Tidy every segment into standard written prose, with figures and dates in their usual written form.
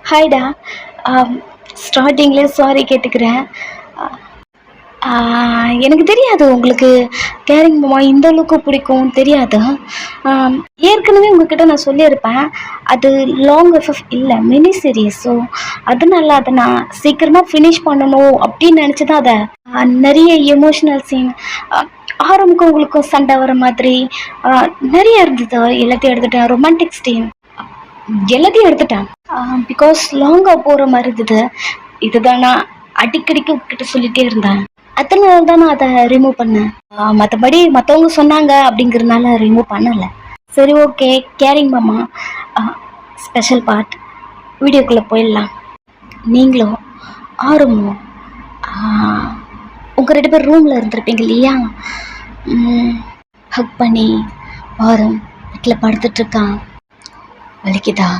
ஹாய்டா. ஸ்டார்டிங்லேயே சாரி கேட்டுக்கிறேன். எனக்கு தெரியாது உங்களுக்கு கேரிங் மாமா இந்த அளவுக்கு பிடிக்கும் தெரியாது. ஏற்கனவே உங்ககிட்ட நான் சொல்லியிருப்பேன், அது லாங் எஃப்எஃப் இல்லை, மினி சீரீஸ். ஸோ அதனால அதை நான் சீக்கிரமாக ஃபினிஷ் பண்ணணும் அப்படின்னு நினச்சி தான் அதை நிறைய எமோஷ்னல் சீன், ஆரம்புக்கும் உங்களுக்கும் சண்டை வர மாதிரி நிறைய இருந்தது. எல்லாத்தையும் எடுத்துட்டேன். ரொமான்டிக் சீன் எல்லாத்தையும் எடுத்துட்டேன். பிகாஸ் லாங்காக போகிற மாதிரி இருந்தது. இதுதான் நான் அடிக்கடிக்கு உங்ககிட்ட சொல்லிகிட்டே இருந்தேன். அதனால தான் நான் அதை ரிமூவ் பண்ணேன். மற்றபடி மற்றவங்க சொன்னாங்க அப்படிங்கிறதுனால ரிமூவ் பண்ணலை. சரி, ஓகே. கேரிங் மாமா ஸ்பெஷல் பார்ட் வீடியோக்குள்ளே போயிடலாம். நீங்களும் ஆரம்பம் உங்கள் 2 பேர் ரூமில் இருந்திருப்பீங்க இல்லையா? ஹக் பண்ணி ஆரம் வீட்டில் படுத்துட்ருக்கான். வலிக்குதா?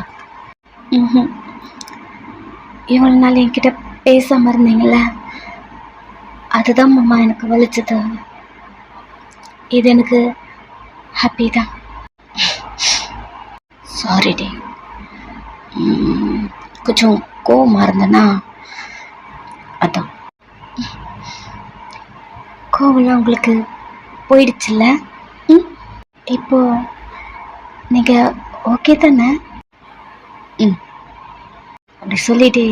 இவ்வளோ நாள் என்கிட்ட பேசாமல் இருந்தீங்கள, அதுதான் மாமா எனக்கு வலிச்சது. இது எனக்கு ஹாப்பி தான். சாரி டி. கொஞ்சம் கோவமாக இருந்தேன்னா அதான். கோவம்லாம் உங்களுக்கு போயிடுச்சுல்ல? இப்போ நீங்கள் ஓகே தானே? அப்படி சொல்லிட்டு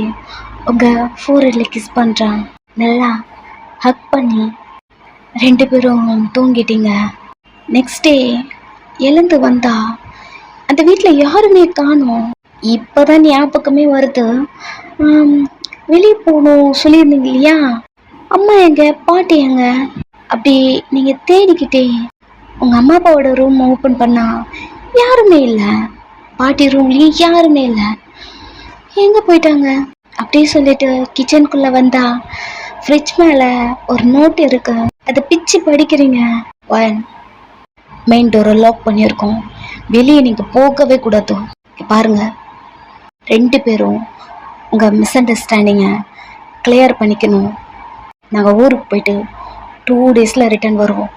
உங்கள் ஃபோரில் கிஸ் பண்ணுறான். நல்லா ஹக் பண்ணி 2 பேரும் தூங்கிட்டீங்க. நெக்ஸ்ட் டே எழுந்து வந்தா அந்த வீட்டில் யாருமே காணோம். இப்போ தான் ஞாபகமே வருது. வெளியே போகணும் சொல்லியிருந்தீங்க இல்லையா? அம்மா எங்க, பாட்டி எங்க? அப்படி நீங்கள் தேடிக்கிட்டே உங்கள் அம்மா அப்பாவோட ரூம் ஓப்பன் பண்ணா யாருமே இல்லை. பாட்டி ரூம்லேயும் யாருமே இல்லை. எங்கே போயிட்டாங்க? அப்படியே சொல்லிட்டு கிச்சனுக்குள்ளே வந்தா ஃப்ரிட்ஜ் மேலே ஒரு நோட் இருக்கு. அதை பிச்சு படிக்கிறீங்க. மெயின் டோரை லாக் பண்ணியிருக்கோம். வெளியே நீங்கள் போகவே கூடாது. பாருங்க, 2 பேரும் உங்கள் மிஸ் அண்டர்ஸ்டாண்டிங்கை கிளியர் பண்ணிக்கணும். நாங்கள் ஊருக்கு போயிட்டு 2 டேஸில் ரிட்டர்ன் வருவோம்.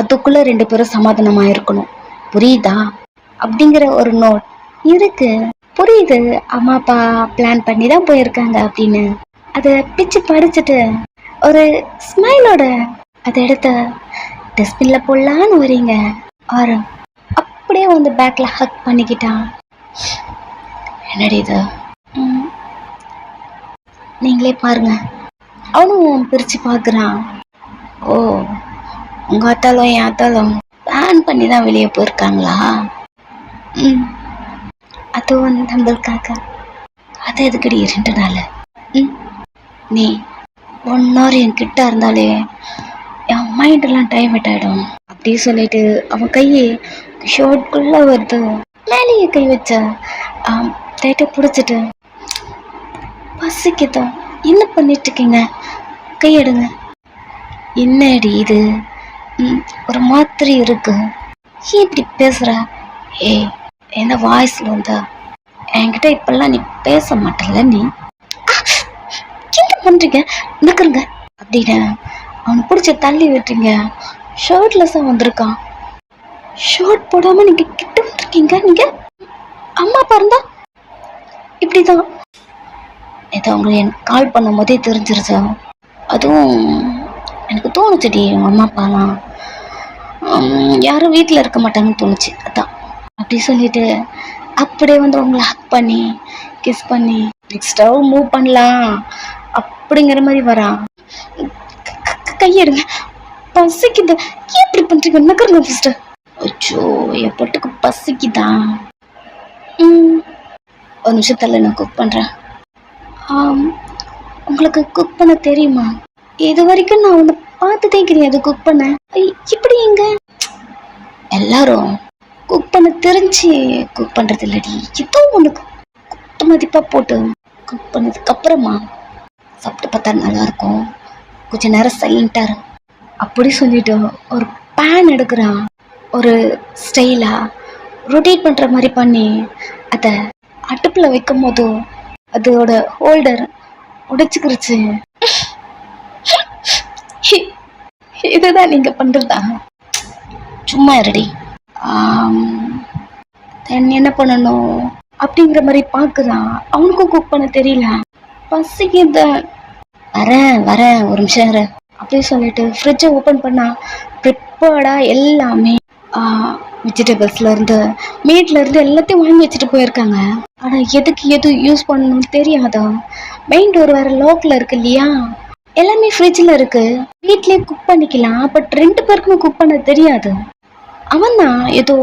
அதுக்குள்ளே 2 பேரும் சமாதானமாக இருக்கணும். புரியுதா? அப்படிங்கிற ஒரு நோட் இருக்கு. புரியுது, அம்மா அப்பா பிளான் பண்ணி தான் போயிருக்காங்க அப்படின்னு. அதை பிச்சு படிச்சுட்டு ஒரு ஸ்மைலோட அதை எடுத்து டஸ்ட்பின்ல போடலான்னு வரீங்க. ஆரம் அப்படியே வந்து பேக்ல ஹக் பண்ணிக்கிட்டான். என்னடி இது? நீங்களே பாருங்க. அவனும் பிரிச்சு பார்க்குறான். ஓ, உங்க அத்தாலும் என் அத்தாலும் பிளான் பண்ணி தான் வெளியே போயிருக்காங்களா? அதுவும் நம்மளுக்காக. அது எதுக்கடி 2 நாள்? நீ 1 hour என்கிட்ட இருந்தாலே என் மைண்டெல்லாம் டைவர்ட் ஆகிடும். அப்படி சொல்லிட்டு அவன் கையை ஷோர்ட்குள்ளே வருது. மேலேயே கை வச்ச டைட்டை பிடிச்சிட்டு, பசிக்குதோ என்ன பண்ணிட்டு இருக்கீங்க? கையெடுங்க. என்னடி இது? ஒரு மாதிரி இருக்கு. ஏன் இப்படி பேசுற? என்ன வாய்ஸ்ல வந்தா? என்கிட்ட இப்பெல்லாம் நீ பேச மாட்டல. நீ என்ன பண்றீங்க? நிற்குறங்க அப்படின்னு அவனை பிடிச்ச தள்ளி விட்டுறீங்க. ஷர்ட்லெஸ்ஸாக வந்திருக்கான். ஷர்ட் போடாம நீங்க கிட்ட வந்திருக்கீங்க. நீங்க அம்மா அப்பா இருந்தா இப்படிதான். இதை உங்களுக்கு எனக்கு கால் பண்ணும் போதே தெரிஞ்சிருச்சு. அதுவும் எனக்கு தோணுச்சுடி, உங்கள் அம்மா அப்பாலாம் யாரும் வீட்டில் இருக்க மாட்டாங்கன்னு தோணுச்சு. அதான் அப்படி சொல்லிட்டு அப்படியே வந்து உங்களை ஹக் பண்ணி கிஸ் பண்ணி நெக்ஸ்டாக மூவ் பண்ணலாம் அப்படிங்கிற மாதிரி வரான். கையெடுங்க, பசிக்குது. ஏன் இப்படி பண்ணுறீங்க? நகருங்க ஃபஸ்ட்டு. அச்சோ, என் பொட்டுக்கு பசிக்குதான். ஒரு நிமிஷத்தில் நான் குக் பண்ணுறேன். உங்களுக்கு குக் பண்ண தெரியுமா? இது வரைக்கும் நான் ஒன்று பார்த்துட்டே கிடையாது குக் பண்ண. இப்படி எங்க எல்லாரும் குக் பண்ண தெரிஞ்சு குக் பண்ணுறது இல்லடி. ஏதோ ஒன்று குத்து மதிப்பாக போட்டு குக் பண்ணதுக்கு அப்புறமா சாப்பிட்டு பார்த்தா நல்லாயிருக்கும். கொஞ்சம் நேரம் சைலண்ட்டாக இருக்கும். அப்படி சொல்லிட்டு ஒரு பேன் எடுக்கிறான். ஒரு ஸ்டைலாக ரொட்டேட் பண்ணுற மாதிரி பண்ணி அதை அடுப்பில் வைக்கும் போது அதோட ஹோல்டர் உடைச்சிக்கிருச்சு. இதுதான் நீங்கள் பண்ணுறதா? சும்மா இருடி. தென் என்ன பண்ணணும்? அப்படிங்கிற மாதிரி பார்க்குறான். அவனுக்கும் குக் பண்ண தெரியல. பசிக்குது, வரேன் ஒரு நிமிஷம் இரு அப்படியே சொல்லிட்டு ஃப்ரிட்ஜை ஓப்பன் பண்ணா ப்ரிப்பேர்டாக எல்லாமே வெஜிடபிள்ஸ்லேருந்து மீட்லேருந்து எல்லாத்தையும் வாங்கி வச்சுட்டு போயிருக்காங்க. ஆனால் எதுக்கு எது யூஸ் பண்ணணும்னு தெரியாதா. மெயின் டோர் வேறு லாக்கில் இருக்கு இல்லையா, எல்லாமே ஃப்ரிட்ஜில் இருக்கு. வீட்லேயே குக் பண்ணிக்கலாம், பட் 2 பேருக்குமே குக் பண்ண தெரியாது. அவன் தான் ஏதோ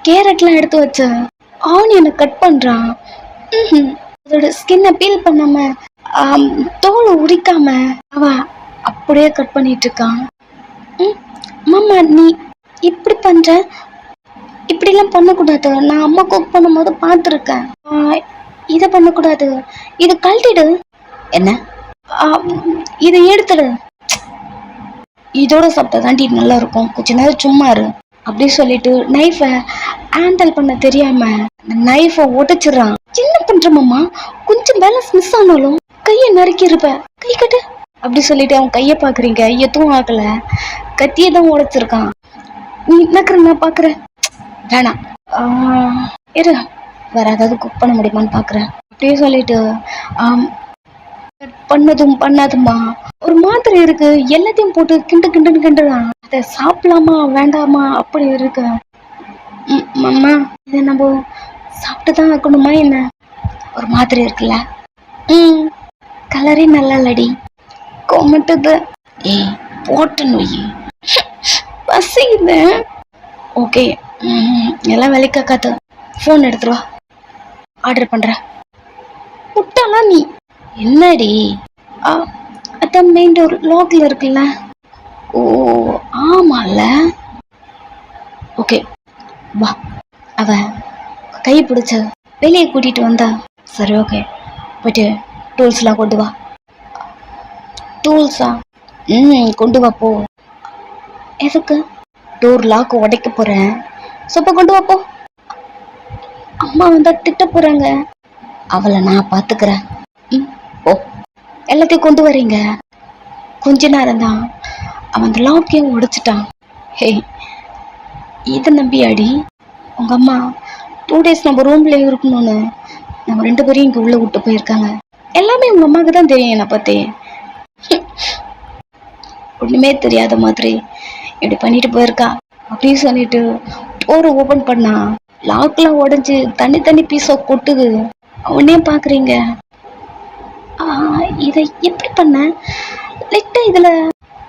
கேரட்லாம் எடுத்து வச்ச ஆனியனை கட் பண்ணுறான். அதோட ஸ்கின்னை பீல் பண்ணாம தோலை உரிக்காம அவன் அப்படியே கட் பண்ணிட்டு இருக்கான். மாமா நீ இப்படி பண்ற, இப்படிலாம் பண்ணக்கூடாது. நான் அம்மா குக் பண்ணும்போது பார்த்துருக்கேன். இதை பண்ணக்கூடாது, இதை கழட்டிடு. என்ன? இதை எடுத்துடு. இதோட சாப்பிட்டா தாண்டி நல்லா இருக்கும், கொஞ்ச நேரம் சும்மா இரு அப்படி சொல்லிட்டு நைஃபை ஹேண்டில் பண்ண தெரியாம நைஃபை உடைச்சிடறான். என்ன பண்ற மாமா, கொஞ்சம் பேலன்ஸ் மிஸ் ஆனாலும் கையை நறுக்கி இருப்ப, கை கட்டு அப்படி சொல்லிட்டு அவன் கையை பாக்குறீங்க. எதுவும் ஆகல, கத்தியை தான் உடைச்சிருக்கான். நீ நக்கற, நான் பாக்குறேன். வேணாம் இரு, வேற ஏதாவது குக் பண்ண முடியுமான்னு பாக்குறேன் அப்படியே சொல்லிட்டு பண்ணதுமா ஒரு மாதிரி இருக்கு, எல்லாத்தையும் போட்டு கிண்டுறான். அதை சாப்பிடலாமா வேண்டாமா அப்படி இருக்கு. மாமா இதை நம்ம சாப்பிட்டுதான் ஆக்கணுமா என்ன? ஒரு மாதிரி இருக்குல்ல. கலரே நல்லா இல்லடி, கொமட்டுது. ஏய் போட்டு நோய் பசிக்குது. ஓகே எல்லாம் வேலைக்காக்காது, ஃபோன் எடுத்துருவா, ஆர்டர் பண்ற. முட்டாளா நீ? என்னடி? அதான் மெயின் டோர் லாக்ல இருக்குல்ல. ஓ ஆமால, ஓகே வா. அவ கை பிடிச்ச வெளியே கூட்டிட்டு வந்தா. சரி ஓகே, போயிட்டு டூல்ஸ்லாம் கொண்டு வா. டூல்ஸா? கொண்டு வா போ. எதுக்கு? டோர் லாக் உடைக்க போறேன், சொப்ப கொண்டு வா போ. அம்மா வந்தா திட்ட போறாங்க. அவளை நான் பாத்துக்கிறேன். ஓ எல்லாத்தையும் கொண்டு வரீங்க. கொஞ்ச நேரம் தான் அவன் அந்த லாக்கையும் உடைச்சிட்டான். ஹே இதை நம்பி அடி, உங்க அம்மா 2 days நம்ம ரூம்ல இருக்கணும்னு நம்ம 2 பேரையும் இங்க உள்ள விட்டு போயிருக்காங்க. எல்லாமே உங்க அம்மாவுக்கு தான் தெரியும் என்னை பத்தி. ஒண்ணுமே தெரியாத மாதிரி இப்படி பண்ணிட்டு போயிருக்கா அப்படின்னு சொல்லிட்டு டோரை ஓபன் பண்ணா லாக்லாம் உடைஞ்சு தனி பீஸா கொட்டுது. அவனே பாக்குறீங்க. இதை எப்படி பண்ண? லைட்டா இதுல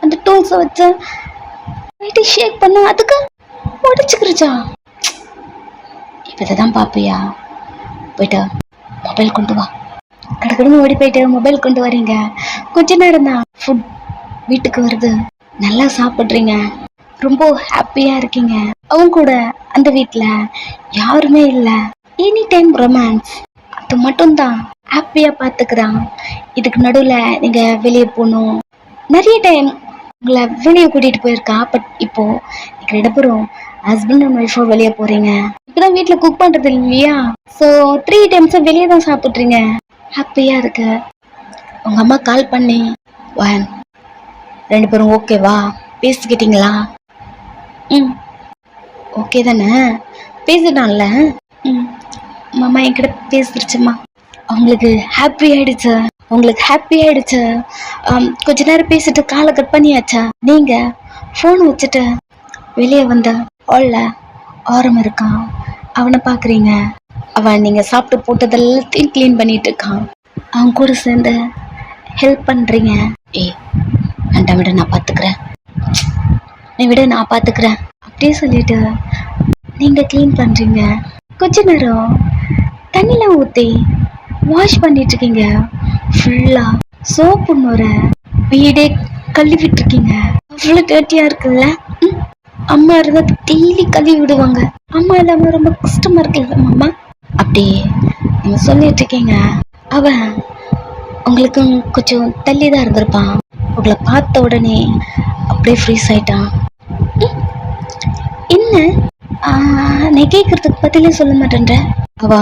அந்த டூல்ஸை வச்ச லைட்டா ஷேக் பண்ண, அதுக்கு உடைச்சுக்கிருச்சா? இப்ப இதைதான் பாப்பியா? போயிட்டு மொபைல் கொண்டு வா. கடற்கடன்னு ஓடி போயிட்டு மொபைல் கொண்டு வரீங்க. கொஞ்ச நேரம் தான் ஃபுட் வீட்டுக்கு வருது. நல்லா சாப்பிட்றீங்க, ரொம்ப ஹாப்பியா இருக்கீங்க. அவங்க கூட அந்த வீட்டுல யாருமே இல்ல. எனி டைம் ரொமான்ஸ், அது மட்டும்தான் ஹாப்பியா பாத்துக்கிறான். இதுக்கு நடுவுல நீங்க வெளியே போகணும், நிறைய டைம் உங்களை வெளியே கூட்டிட்டு போயிருக்கா. பட் இப்போ நீங்க 2 பேரும் ஹஸ்பண்ட் அண்ட் ஒய்ஃபா வெளியே போறீங்க. இப்பதான் வீட்டுல குக் பண்றது இல்லையா, ஸோ 3 times வெளியே தான் சாப்பிட்றீங்க. ஹாப்பியா இருக்கு. உங்க அம்மா கால் பண்ணி 2 பேரும் ஓகேவா பேசிக்கிட்டீங்களா? ஓகே தானே, பேசிட்டான்ல. மாமா என்கிட்ட பேசிருச்சுமா. அவங்களுக்கு ஹாப்பி ஆயிடுச்சு. கொஞ்ச நேரம் பேசிட்டு காலை கட் பண்ணியாச்சா? நீங்க ஃபோன் வச்சுட்டு வெளியே வந்த ஹால்ல ஆரம் இருக்கான், அவனை பாக்குறீங்க. அவன் நீங்க சாப்பிட்டு போட்டதெல்லாத்தையும் கிளீன் பண்ணிட்டு இருக்கான். அவன் கூட சேர்ந்து ஹெல்ப் பண்றீங்க. வேண்டாம் விட, நான் பாத்துக்கிறேன் அப்படியே சொல்லிட்டு நீங்க கிளீன் பண்றீங்க. கொஞ்ச நேரம் தண்ணிலாம் ஊத்தி வாஷ் பண்ணிட்டு இருக்கீங்க. ஃபுல்லா சோப்பு நுர வீடே கழுவிட்டு இருக்கீங்க. அவ்வளவு டர்ட்டியா இருக்குல்ல. அம்மா இருந்தா டெய்லி கழுவி விடுவாங்க, அம்மா இல்லாம ரொம்ப கஷ்டமா இருக்குல்ல மாமா. அப்படியே நீங்க சொல்லிட்டு இருக்கீங்க. அவன் உங்களுக்கு கொஞ்சம் தள்ளி தான் இருந்திருப்பான். உங்களை பார்த்த உடனே அப்படியே ஃப்ரீஸ் ஆயிட்டான். என்ன நீ கேட்கறதுக்கு பதிலே சொல்ல மாட்டேன்ற. அவ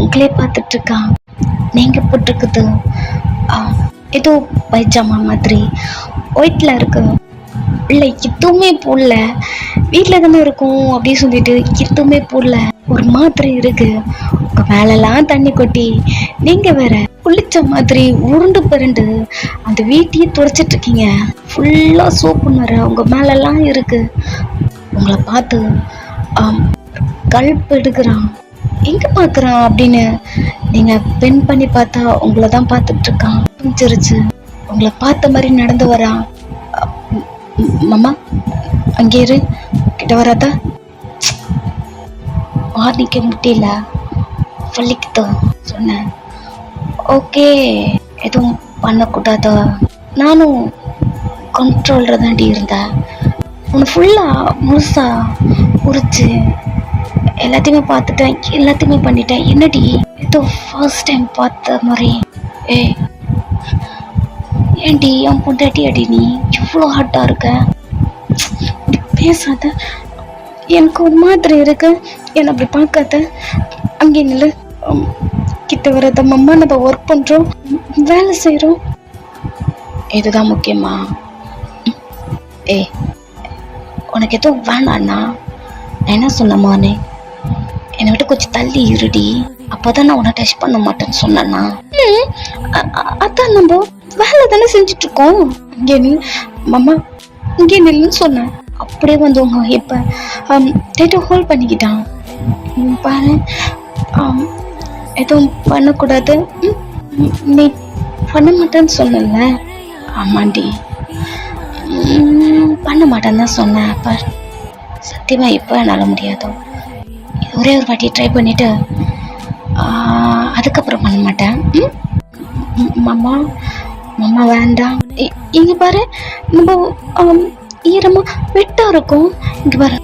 உங்களே பார்த்துட்டு இருக்கான். நீங்க போட்டிருக்குது ஏதோ பைஜாமா மாதிரி ஒயிட்ல இருக்கு. இல்லை எதுவுமே போடல, வீட்டில் தானே இருக்கும் அப்படின்னு சொல்லிட்டு எதுவுமே போடல. ஒரு மாதிரி இருக்கு. உங்க மேலெல்லாம் தண்ணி கொட்டி நீங்க வேற குளிச்ச மாதிரி உருண்டு பிறண்டு அந்த வீட்டையே துடைச்சிட்டு இருக்கீங்க. ஃபுல்லா சோப்பு நுரை உங்க மேலெல்லாம் இருக்கு. உங்களை பார்த்து கல்ப் எடுக்கிறான். எங்க பாக்குறான் அப்படின்னு நீங்க பெண் பண்ணி பார்த்தா உங்களை தான் பார்த்துட்டு இருக்கான். புரிஞ்சிருச்சு. உங்களை பார்த்த மாதிரி நடந்து வரான். மாமா அங்கே இரு, கிட்ட வராதா? வார்னிக்க முடியல, வலிக்குதோ சொன்னேன். ஓகே, எதுவும் பண்ணக்கூடாதோ. நானும் கண்ட்ரோல்ல தாண்டி இருந்தேன். உன்னை ஃபுல்லா முழுசா உரிச்சு எல்லாத்தையுமே பார்த்துட்டேன், எல்லாத்தையுமே பண்ணிட்டேன். என்னடி ஏதோ ஃபர்ஸ்ட் டைம் பார்த்த மாதிரி. ஏன்டி என் பொண்டாட்டி அடி, நீ இவ்வளோ ஹார்ட்டா இருக்க? பேசாத, எனக்கு ஒரு மாதிரி இருக்கு. என்ன அப்படி பார்க்காத. அங்கே நில்லு, கிட்ட வராத. அம்மா நம்ம ஒர்க் பண்றோம், வேலை செய்யறோம், இதுதான் முக்கியமா? உனக்கு எதுவும் வேணாண்ணா, என்ன சொன்னமானே, என்னை விட்டு கொஞ்சம் தள்ளி இருடி, அப்பதான் நான் உன்னை டச் பண்ண மாட்டேன்னு சொன்னா. அதான் நம்ம வேலை தானே செஞ்சுட்டு இருக்கோம். இங்கே நீ மாமா இங்கே நில்லுன்னு சொன்னேன். அப்படியே வந்தவங்க இப்ப டேட்டா ஹோல்ட் பண்ணிக்கிட்டான். பாரு, எதுவும் பண்ணக்கூடாது, நீ பண்ண மாட்டேன்னு சொன்னல. ஆமாண்டி, பண்ண மாட்டேன்னு தான் சொன்னேன். பார், சத்தியமா இப்போ என்னால் முடியாதோ. ஒரே ஒரு வாட்டி ட்ரை பண்ணிட்டு அதுக்கப்புறம் பண்ண மாட்டேன். மாமா மாமா வேண்டாம். இங்க பாரு, நம்ம ஈரமா வெட்டா இருக்கும். இங்க பாரு,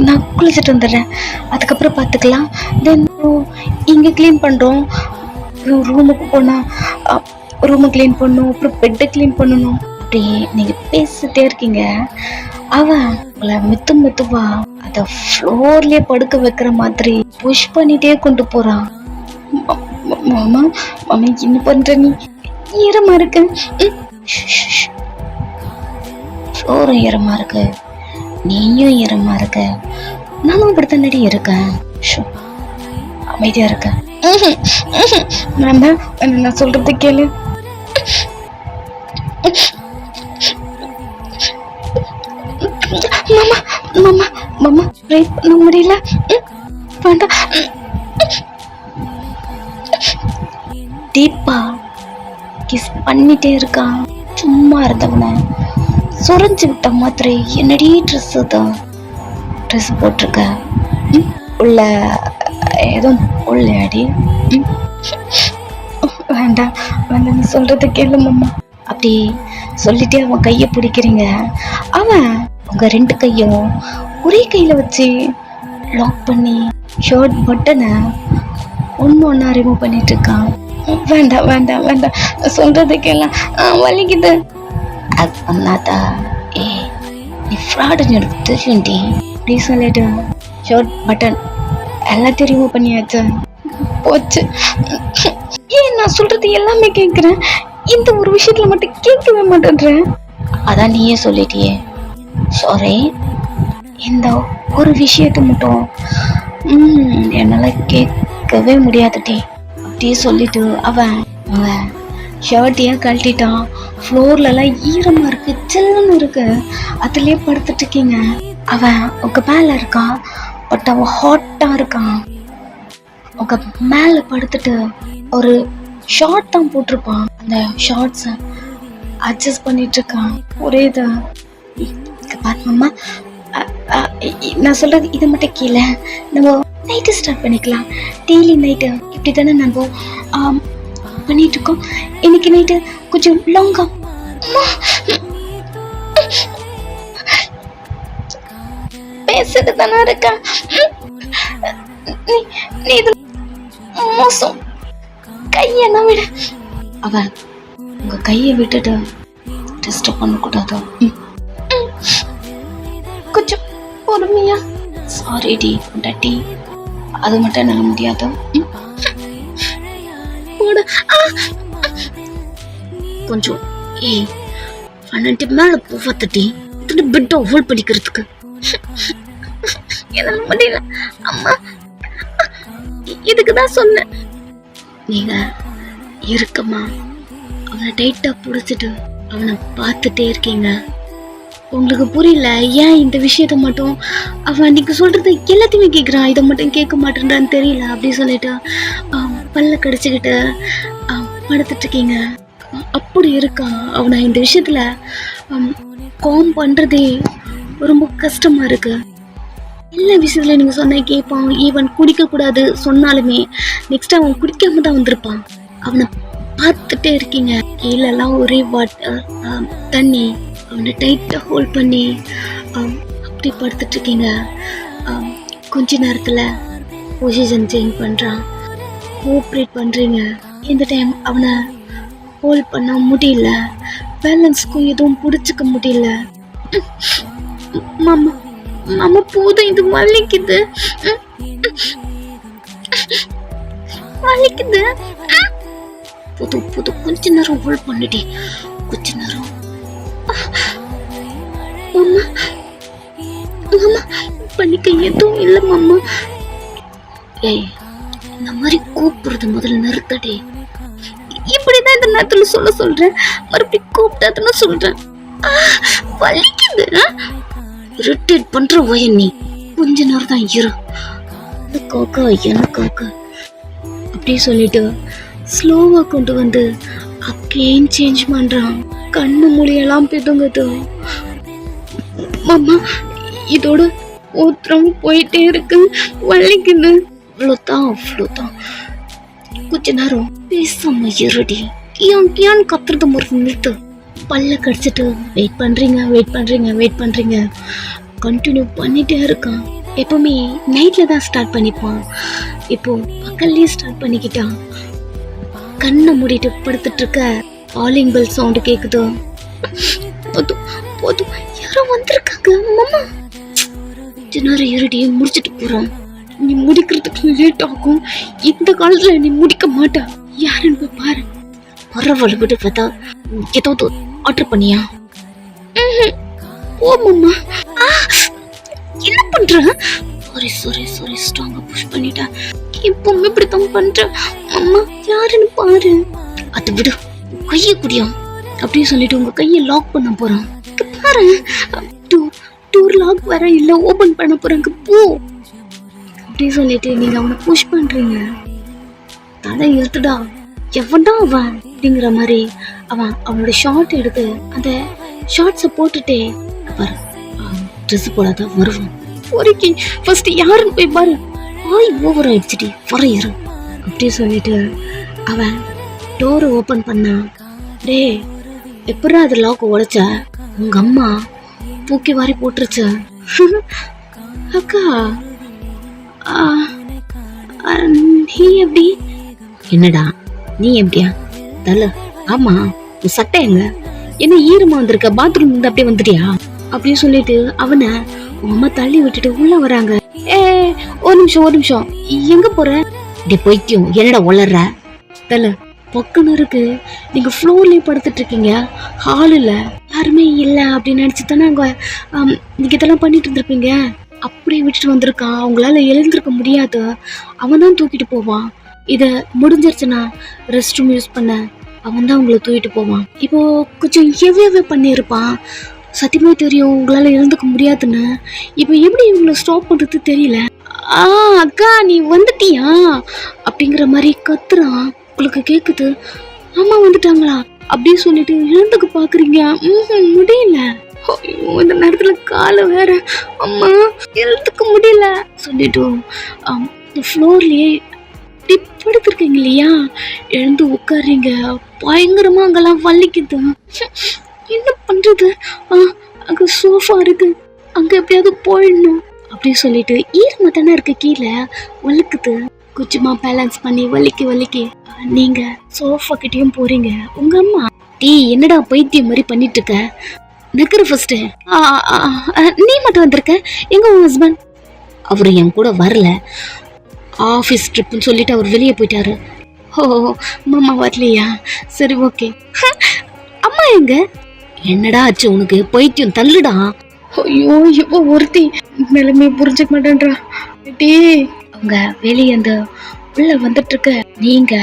நான் குளிச்சுட்டு வந்துடுறேன், அதுக்கப்புறம் பார்த்துக்கலாம். தென் இங்க கிளீன் பண்றோம். ரூமுக்கு போனா ரூமை கிளீன் பண்ணணும், அப்புறம் பெட்டை கிளீன் பண்ணணும். அப்படி நீங்க பேசிட்டே இருக்கீங்க. அவன் உங்களை மெத்துவா அத ஃப்ளோர்லயே படுக்க வைக்கிற மாதிரி புஷ் பண்ணிட்டே கொண்டு போறான். மாமா மாமா என்ன பண்ற நீ? ஈரமா இருக்கு, ஃப்ளோரும் ஈரமா இருக்கு, நீயும் ஈரமா இருக்க, நானும் அப்படித்தானடி இருக்கேன். அமைதியா இருக்க. நான் சொல்றது கேளு. மாமா மாமா மாமா ரைட் பண்ண முடியல, வேண்டாம். தீபா கிஸ் பண்ணிட்டே இருக்கான். சும்மா இருந்தவன சொரஞ்சு விட்ட மாதிரி. என்னடி ட்ரெஸ் தான் ட்ரெஸ் போட்டிருக்க, உள்ள எதுவும் உள்ளடி? வேண்டாம் வேண்டாம், சொல்றது கேளு மாமா. அப்படி சொல்லிட்டே அவன் கையை பிடிக்கிறீங்க. அவன் உங்க ரெண்டு கையும் ஒரே கையில வச்சு லாக் பண்ணி ஷர்ட் பட்டனை ஒன்னா ரிமூவ் பண்ணிட்டு இருக்கான். வேண்டாம் வேண்டாம் வேண்டாம், சொல்றதுக்கெல்லாம் வலிக்குது. அது பண்ணாதா? நீ ஃப்ராடுன்னு எனக்கு தெரியும்டி. அப்படி சொல்லிட்டு ஷர்ட் பட்டன் எல்லாத்தையும் ரிமூவ் பண்ணியாச்சு. போச்சு. நான் சொல்றது எல்லாமே கேட்குறேன், இந்த ஒரு விஷயத்துல மட்டும் கேட்கவே மாட்டேன்றேன். அதான் நீயே சொல்லிட்டியே. சாரி, இந்த ஒரு விஷயத்த மட்டும் என்னால கேட்கவே முடியாதுடி. அப்படியே சொல்லிட்டு அவன் ஷர்ட்டையே கழட்டிட்டான். ஃப்ளோர்ல எல்லாம் ஈரமா இருக்கு, சில்லுன்னு இருக்கு, அதுலயே படுத்துட்டு இருக்கீங்க. அவன் உங்க மேல இருக்கான், பட் அவன் ஹாட்டா இருக்கான். உங்க மேல படுத்துட்டு ஒரு ஷார்ட் தான் போட்டிருப்பான். அந்த ஷார்ட்ஸ அட்ஜஸ்ட் பண்ணிட்டு இருக்கான். ஒரே இதை பாருங்கம்மா, நான் சொல்றது இது மட்டும் கீழே நம்ம நைட்டு ஸ்டார்ட் பண்ணிக்கலாம். டெய்லி நைட்டு இப்படி தானே நம்ம பண்ணிட்டு இருக்கோம். இன்னைக்கு நைட்டு கொஞ்சம் லாங்கா. பேசிட்டு தானே இருக்க நீ. இது மோசம். கையென்ன விட. அவன் உங்க கையை விட்டுட்டு டிஸ்டர்ப் பண்ணக்கூடாது. கொஞ்சம் பொறுமையா. சாரிடி டாட்டி, அது மட்டும் என்னால முடியாது. கொஞ்சம் 12 மேல போவாத்தட்டி பெட்டை ஹோல்ட் பண்ணிக்கிறதுக்கு என்னால முடியல. அம்மா இதுக்குதான் சொன்னேன். நீங்க இருக்கமா அவனை டைட்டா புடிச்சிட்டு அவனை பார்த்துட்டே இருக்கீங்க. உங்களுக்கு புரியல ஏன் இந்த விஷயத்த மட்டும் அவன் நீங்க சொல்றது எல்லாத்தையுமே கேட்குறான், இதை மட்டும் கேட்க மாட்டேன்றான்னு தெரியல அப்படி சொல்லிட்டு பல்ல கடிச்சுக்கிட்டு படுத்துட்டு இருக்கீங்க. அப்படி இருக்கான் அவனை. இந்த விஷயத்துல காம் பண்றதே ரொம்ப கஷ்டமா இருக்கு. எல்லா விஷயத்துல நீங்க சொன்ன கேட்பான். ஈவன் குடிக்க கூடாது சொன்னாலுமே நெக்ஸ்ட் அவன் குடிக்காம தான் வந்திருப்பான். அவனை பார்த்துட்டே இருக்கீங்க. கீழெல்லாம் ஒரே வாட்டர் தண்ணி. அவனை டைட்டாக ஹோல்ட் பண்ணி அப்படி படுத்துட்டு இருக்கீங்க. கொஞ்ச நேரத்தில் பொசிஷன் சேஞ்ச் பண்ணுறான். கோஆப்ரேட் பண்ணுறீங்க. இந்த டைம் அவனை ஹோல்ட் பண்ண முடியல. பேலன்ஸ்க்கும் எதுவும் பிடிச்சிக்க முடியல. மாமா மாமா போதும், இது வலிக்குது வலிக்குது. புது புது கொஞ்ச நேரம் ஹோல்ட் பண்ணிட்டே. கொஞ்ச நேரம் மாமா மாமா பண்ணிக்க எதுவும் இல்லை மாமா. ஏய் இந்த மாதிரி கூப்பிடுறது முதல்ல நிறுத்தடி. இப்படிதான் இந்த நேரத்துல சொல்றேன். மறுபடியும் கூப்பிட்டாதுன்னு சொல்றேன். வலிக்குது. இரிட்டேட் பண்ற வயன் நீ. கொஞ்ச நேரம் தான் இரு. காக்கா எனக்காக்க அப்படி சொல்லிட்டு ஸ்லோவா கொண்டு வந்து அகெயின் சேஞ்ச் பண்றான். கண்ணு மொழியெல்லாம் பிதுங்குது. மாமா இதோட ஊத்திரம் போயிட்டே இருக்கு, வலிக்குது. அவ்வளோதான். கொஞ்ச நேரம் பேசாம இருடி. கியான் கத்துறது முறை நிறுத்து. பல்ல கடிச்சிட்டு வெயிட் பண்றீங்க. கண்டினியூ பண்ணிட்டே இருக்கான். எப்பவுமே நைட்ல தான் ஸ்டார்ட் பண்ணிப்பான். இப்போ பக்கல்லையே ஸ்டார்ட் பண்ணிக்கிட்டான். கண்ணை மூடிட்டு படுத்துட்டு இருக்க காலிங் பெல் சவுண்ட் கேக்குது. போதும் யாரோ வந்திருக்காங்க மாமா. நேரம் இருடி முடிச்சிட்டு போறோம். நீ முடிக்கிறதுக்கு லேட் ஆகும். இந்த காலத்துல நீ முடிக்க மாட்டா. யாருன்னு போய் பாரு. பரவாயில்ல விட்டு பார்த்தா ஏதாவது ஆர்டர் பண்ணியா? ஓ மாமா என்ன பண்ற? சாரி ஸ்ட்ராங்கா புஷ் பண்ணிட்டேன். இப்பவும் இப்படித்தான் பண்றேன். அம்மா யாருன்னு பாரு. அது விடு, கையை குடியா அப்படின்னு சொல்லிட்டு உங்க கையை லாக் பண்ண போறான். பாரு டூர் லாக் வர இல்ல ஓபன் பண்ண போறாங்க. போ அப்படி சொல்லிட்டு நீங்க அவனை புஷ் பண்றீங்க. தலை எடுத்துடா எவன்டா அவன் அப்படிங்கிற மாதிரி அவனோட ஷார்ட் எடுத்து அந்த ஷார்ட்ஸை போட்டுட்டே பாரு. ட்ரெஸ் போடாதான் வருவான். பொறுக்கி ஃபர்ஸ்ட் யாருன்னு போய் பாரு. ஆய் ஓவர் ஆயிடுச்சுடி வரையறு அப்படி சொல்லிட்டு அவன் டோரை ஓபன் பண்ணா. டே எப்படா அது லாக் உடைச்ச? உங்க அம்மா பூக்கி வாரி போட்டுருச்ச. அக்கா நீ எப்படி? என்னடா நீ எப்படியா? தல ஆமா உன் சட்டை எங்க? என்ன ஈரமா வந்திருக்க? பாத்ரூம் இருந்து அப்படியே வந்துட்டியா? அப்படின்னு சொல்லிட்டு அவனை உங்க அம்மா தள்ளி விட்டுட்டு உள்ள வராங்க. ஒரு நிமிஷம் எங்க போற? டே பைத்தியம் என்னடா உளர்ற? தல பக்கம் இருக்கு. நீங்க ஃப்ளோர்லயே படுத்துட்டு இருக்கீங்க. ஹாலில் யாருமே இல்லை அப்படின்னு நினைச்சு தானே அங்க நீங்க இதெல்லாம் பண்ணிட்டு இருந்திருப்பீங்க. அப்படியே விட்டுட்டு வந்திருக்கான். அவங்களால எழுந்திருக்க முடியாது. அவன் தான் தூக்கிட்டு போவான். இத முடிஞ்சிருச்சுன்னா ரெஸ்ட் ரூம் யூஸ் பண்ண அவன் தான் உங்களை தூக்கிட்டு போவான். இப்போ கொஞ்சம் எவ்வளவு பண்ணியிருப்பான். சத்தியமா தெரியும் உங்களால எழுந்துக்க முடியாதுன்னு. இப்போ எப்படி இவங்களை ஸ்டாப் பண்றது தெரியல. அக்கா நீ வந்துட்டியா அப்படிங்கிற மாதிரி கத்துறான். உங்களுக்கு கேக்குது. ஆமா வந்துட்டாங்களா அப்படின்னு சொல்லிட்டு எழுந்துக்க பாக்குறீங்க. முடியல. இந்த நேரத்துல காலை வேற அம்மா எழுந்துக்க முடியல சொல்லிட்டு ஃப்ளோர்லயே படுத்திருக்கீங்க இல்லையா, எழுந்து உட்காருங்க. பயங்கரமா அங்கெல்லாம் வலிக்குது. என்ன பண்றது? அங்க சோஃபா இருக்கு, அங்க எப்படியாவது போயிடணும் அப்படின்னு சொல்லிட்டு ஈரமா தானே இருக்கு, கீழே வலிக்குது. கொஞ்சமா பேலன்ஸ் பண்ணி வலிக்கு நீங்க சோஃபா கிட்டயும் போறீங்க. உங்க அம்மா டீ என்னடா பைத்தியம் மாதிரி பண்ணிட்டு இருக்க, நக்கரு ஃபர்ஸ்ட். நீ மட்டும் வந்திருக்க, எங்க உன் ஹஸ்பண்ட்? அவரு என் கூட வரல, ஆஃபீஸ் ட்ரிப்னு சொல்லிட்டு அவர் வெளியே போயிட்டாரு. ஓ மாமா வரலையா? சரி ஓகே. அம்மா எங்க? என்னடா ஆச்சு உனக்கு? பைத்தியம் தள்ளுடா. ஐயோ இப்போ ஒருத்தி நிலைமையை புரிஞ்சுக்க மாட்டேன்றா. டே அவங்க வெளியே அந்த உள்ள வந்துட்டு இருக்க நீங்க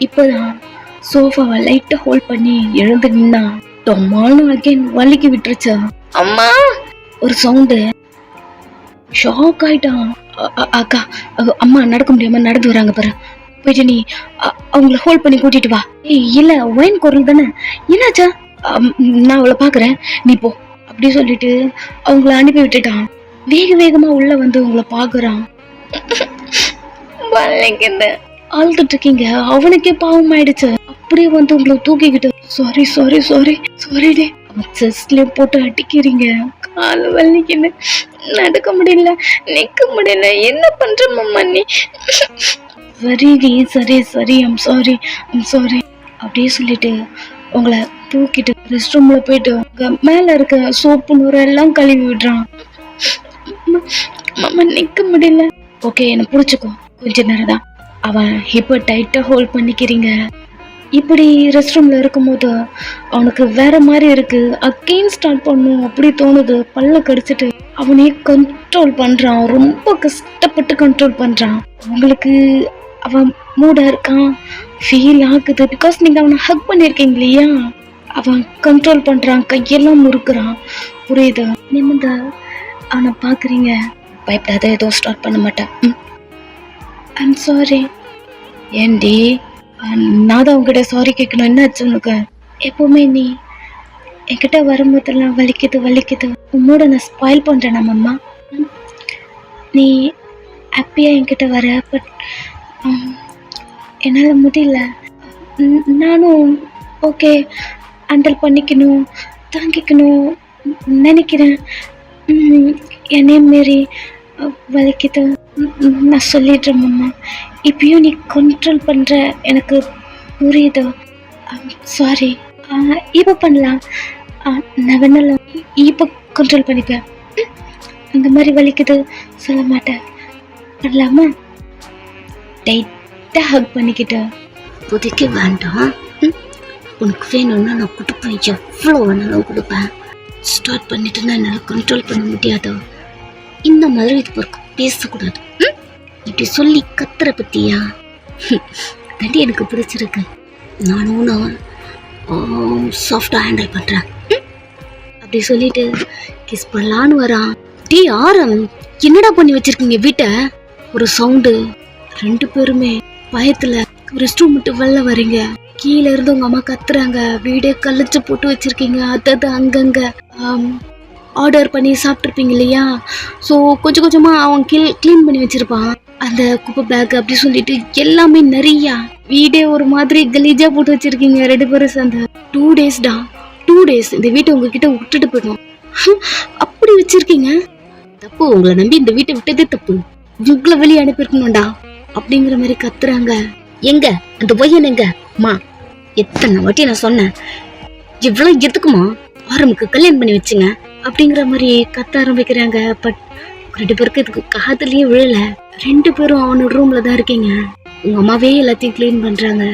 இப்பதான் சோஃபாவை லைட்டா ஹோல்ட் பண்ணி எழுந்து நின்னா டொம்மாலும் அகைன் வலிக்கு விட்டுருச்சா அம்மா ஒரு சவுண்டு. ஷாக் ஆயிட்டான். அக்கா அம்மா நடக்க முடியாம நடந்து வராங்க பாரு, போயிட்டு நீ அவங்கள ஹோல்ட் பண்ணி கூட்டிட்டு வா. இல்ல ஒயின் குரல் தானே, என்னாச்சா? நான் அவளை பாக்குறேன், நீ போ அப்படி சொல்லிட்டு அவங்கள அனுப்பி விட்டுட்டான். வேக வேகமா உள்ள வந்து உங்களை பாக்குறான். அழுதுட்டு இருக்கீங்க, அவனுக்கே பாவம் ஆயிடுச்சு. அப்படியே வந்து உங்களை தூக்கிக்கிட்டு சாரி சாரி சாரி சாரி டே செஸ்ட்ல போட்டு அடிக்கிறீங்க. கால் வலிக்குன்னு நடக்க முடியல, நிக்க முடியல, என்ன பண்ற மாமா நீ? சரி சரி சரி ஐம் சாரி ஐம் சாரி அப்படியே சொல்லிட்டு உங்களை தூக்கிட்டு ரெஸ்ட் ரூம்ல போயிட்டு மேல இருக்க சோப்பு நூறு எல்லாம் கழுவி விடுறான். மாமா நிக்க முடியல. ஓகே என்ன புடிச்சுக்கோ, கொஞ்ச நேரம் தான். அவன் இப்ப டைட்டா ஹோல்ட் பண்ணிக்கிறீங்க. இப்படி ரெஸ்ட் ரூம்ல இருக்கும்போது அவனுக்கு வேற மாதிரி இருக்கு. அகெயின் ஸ்டார்ட் பண்ணும் அப்படி தோணுது. பல்ல கடிச்சிட்டு அவனையே கண்ட்ரோல் பண்றான், ரொம்ப கஷ்டப்பட்டு கண்ட்ரோல் பண்றான். உங்களுக்கு அவன் மூடா இருக்கான் ஃபீல் ஆகுது. பிகாஸ் நீங்க அவனை ஹக் பண்ணிருக்கீங்க இல்லையா, அவன் கண்ட்ரோல் பண்றான், கையெல்லாம் முறுக்குறான். புரியுது? நிமிந்த அவனை பாக்குறீங்க. பயப்படாத, ஏதோ ஸ்டார்ட் பண்ண மாட்டான். I'm sorry. ஏண்டி நான் தான் உங்ககிட்ட சாரி கேட்கணும், என்னாச்சு உனக்கு? எப்பவுமே நீ என்கிட்ட வரும்போதெல்லாம் வலிக்குது வலிக்குது, உன்னோட நான் ஸ்பாயில் பண்றேன் அம்மா. நீ ஹாப்பியா என்கிட்ட வர, பட் என்னால் முடியல. நானும் ஓகே ஹேண்டில் பண்ணிக்கணும், தாங்கிக்கணும் நினைக்கிறேன். என்னைய மாரி வலிக்குது, நான் சொல்லிடுறேன் அம்மா. இப்பயும் நீ கண்ட்ரோல் பண்ணுற எனக்கு புரியுது. சாரி. இப்போ பண்ணலாம், நான் வேணாலும் இப்போ கண்ட்ரோல் பண்ணிப்பேன். இந்த மாதிரி வலிக்குது சொல்ல மாட்டேன், பண்ணலாமா? டைட்டாக ஹக் பண்ணிக்கிட்டு புதிக்க வேண்டாம், உனக்கு வேணும்னா நான் கொடுப்பேன், எவ்வளோ வேணாலும் கொடுப்பேன். ஸ்டார்ட் பண்ணிட்டுன்னா என்னால் கண்ட்ரோல் பண்ண முடியாது. இந்த மாதிரி இது பிறகு பேசக்கூடாது. இப்படி சொல்லி கத்துற பத்தியா தண்டி எனக்கு பிடிச்சிருக்கு. நானும் நான் சாஃப்டா ஹேண்டில் பண்றேன் அப்படி சொல்லிட்டு கிஸ் பண்ணலான்னு வரான். டீ ஆரம் என்னடா பண்ணி வச்சிருக்கீங்க வீட்டை? ஒரு சவுண்டு. ரெண்டு பேருமே பயத்துல ரெஸ்ட் ரூம் விட்டு வெளில வரீங்க. கீழே இருந்து உங்க அம்மா கத்துறாங்க, வீடே கழிச்சு போட்டு வச்சிருக்கீங்க. அதாவது அங்கங்க ஆர்டர் பண்ணி சாப்பிட்ருப்பீங்க இல்லையா, ஸோ கொஞ்சம் கொஞ்சமாக அவன் க்ளீன் பண்ணி வச்சிருப்பான் அந்த குப்பை பேக் அப்படி சொல்லிட்டு எல்லாமே நிறையா. வீடே ஒரு மாதிரி கலீஜா போட்டு வச்சிருக்கீங்க ரெண்டு பேரும் சேர்ந்து. 2 days டா, 2 days இந்த வீட்டை உங்ககிட்ட விட்டுட்டு போயிடும். அப்படி வச்சிருக்கீங்க. தப்பு, உங்களை நம்பி இந்த வீட்டை விட்டதே தப்பு, உங்களை வெளியே அனுப்பியிருக்கணும்டா அப்படிங்கிற மாதிரி கத்துறாங்க. எங்க அந்த பையன் எங்க? மா எத்தனை வாட்டி நான் சொன்னேன், இவ்வளவு எதுக்குமா ஆரம்புக்கு கல்யாணம் பண்ணி வச்சுங்க அப்படிங்கிற மாதிரி கத்த ஆரம்பிக்கிறாங்க. பட் ரெண்டு பேருக்கு இதுக்கு காதலையும் விழல. ரெண்டு பேரும் அவனோட ரூம்ல தான் இருக்கீங்க. உங்க அம்மாவே எல்லாத்தையும் கிளீன் பண்றாங்க.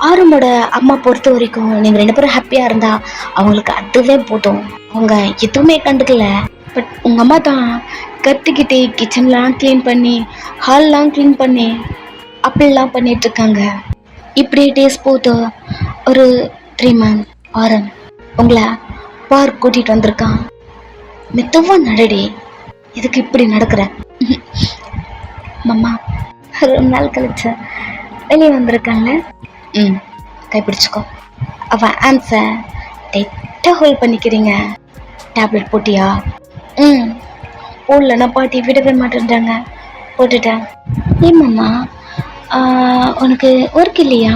ஆரம்போட அம்மா பொறுத்த வரைக்கும் நீங்க ரெண்டு பேரும் ஹாப்பியா இருந்தா அவங்களுக்கு அதுவே போதும், அவங்க எதுவுமே கண்டுக்கல. பட் உங்க அம்மா தான் கத்திக்கிட்டே கிச்சன்லாம் கிளீன் பண்ணி ஹால்லாம் கிளீன் பண்ணி அப்படிலாம் பண்ணிட்டு இருக்காங்க. இப்படி டேஸ் போது ஒரு 3 months ஆரம் உங்களை பார்க் கூட்டிட்டு வந்திருக்கான். மெதுவா நடடி, இதுக்கு இப்படி நடக்கிற? மம்மா ரொம்ப நாள் கழிச்சு வெளியே வந்திருக்காங்க. கைப்பிடிச்சுக்கோ. அவன் ஆன்சர் டைட்டாக ஹோல்ட் பண்ணிக்கிறீங்க. டேப்லெட் போட்டியா? போடலன்னா பாட்டி விடவே மாட்டேன்றாங்க. போட்டுட்டேன். ஏம்மா உனக்கு ஒர்க் இல்லையா?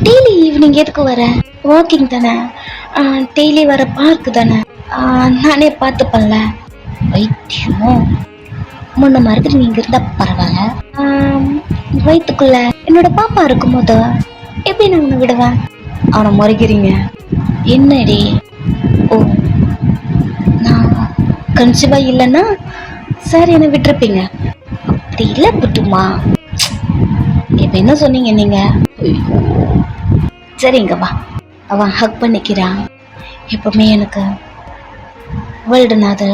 டெய்லி ஈவினிங் எதுக்கு வர? வாக்கிங் தானே, டெய்லி வர பார்க்கு தானே, நானே பார்த்துப்பேன்ல. வைத்தியம் முன்ன மாதிரி நீங்கள் இருந்தால் பரவாயில்ல. வயிற்றுக்குள்ள என்னோட பாப்பா இருக்கும்போது எப்படி நான் உன்னை விடுவேன்? அவனை முறைக்கிறீங்க. என்னடி? ஓ, நான் கன்சீவாக இல்லைன்னா சார் என்னை விட்டுருப்பீங்க. அப்படி இல்லை புட்டுமா. இப்போ என்ன சொன்னீங்க நீங்கள்? சரிங்க வா. அவன் ஹக் பண்ணிக்கிறான். எப்பவுமே எனக்கு வேர்ல்டுனாது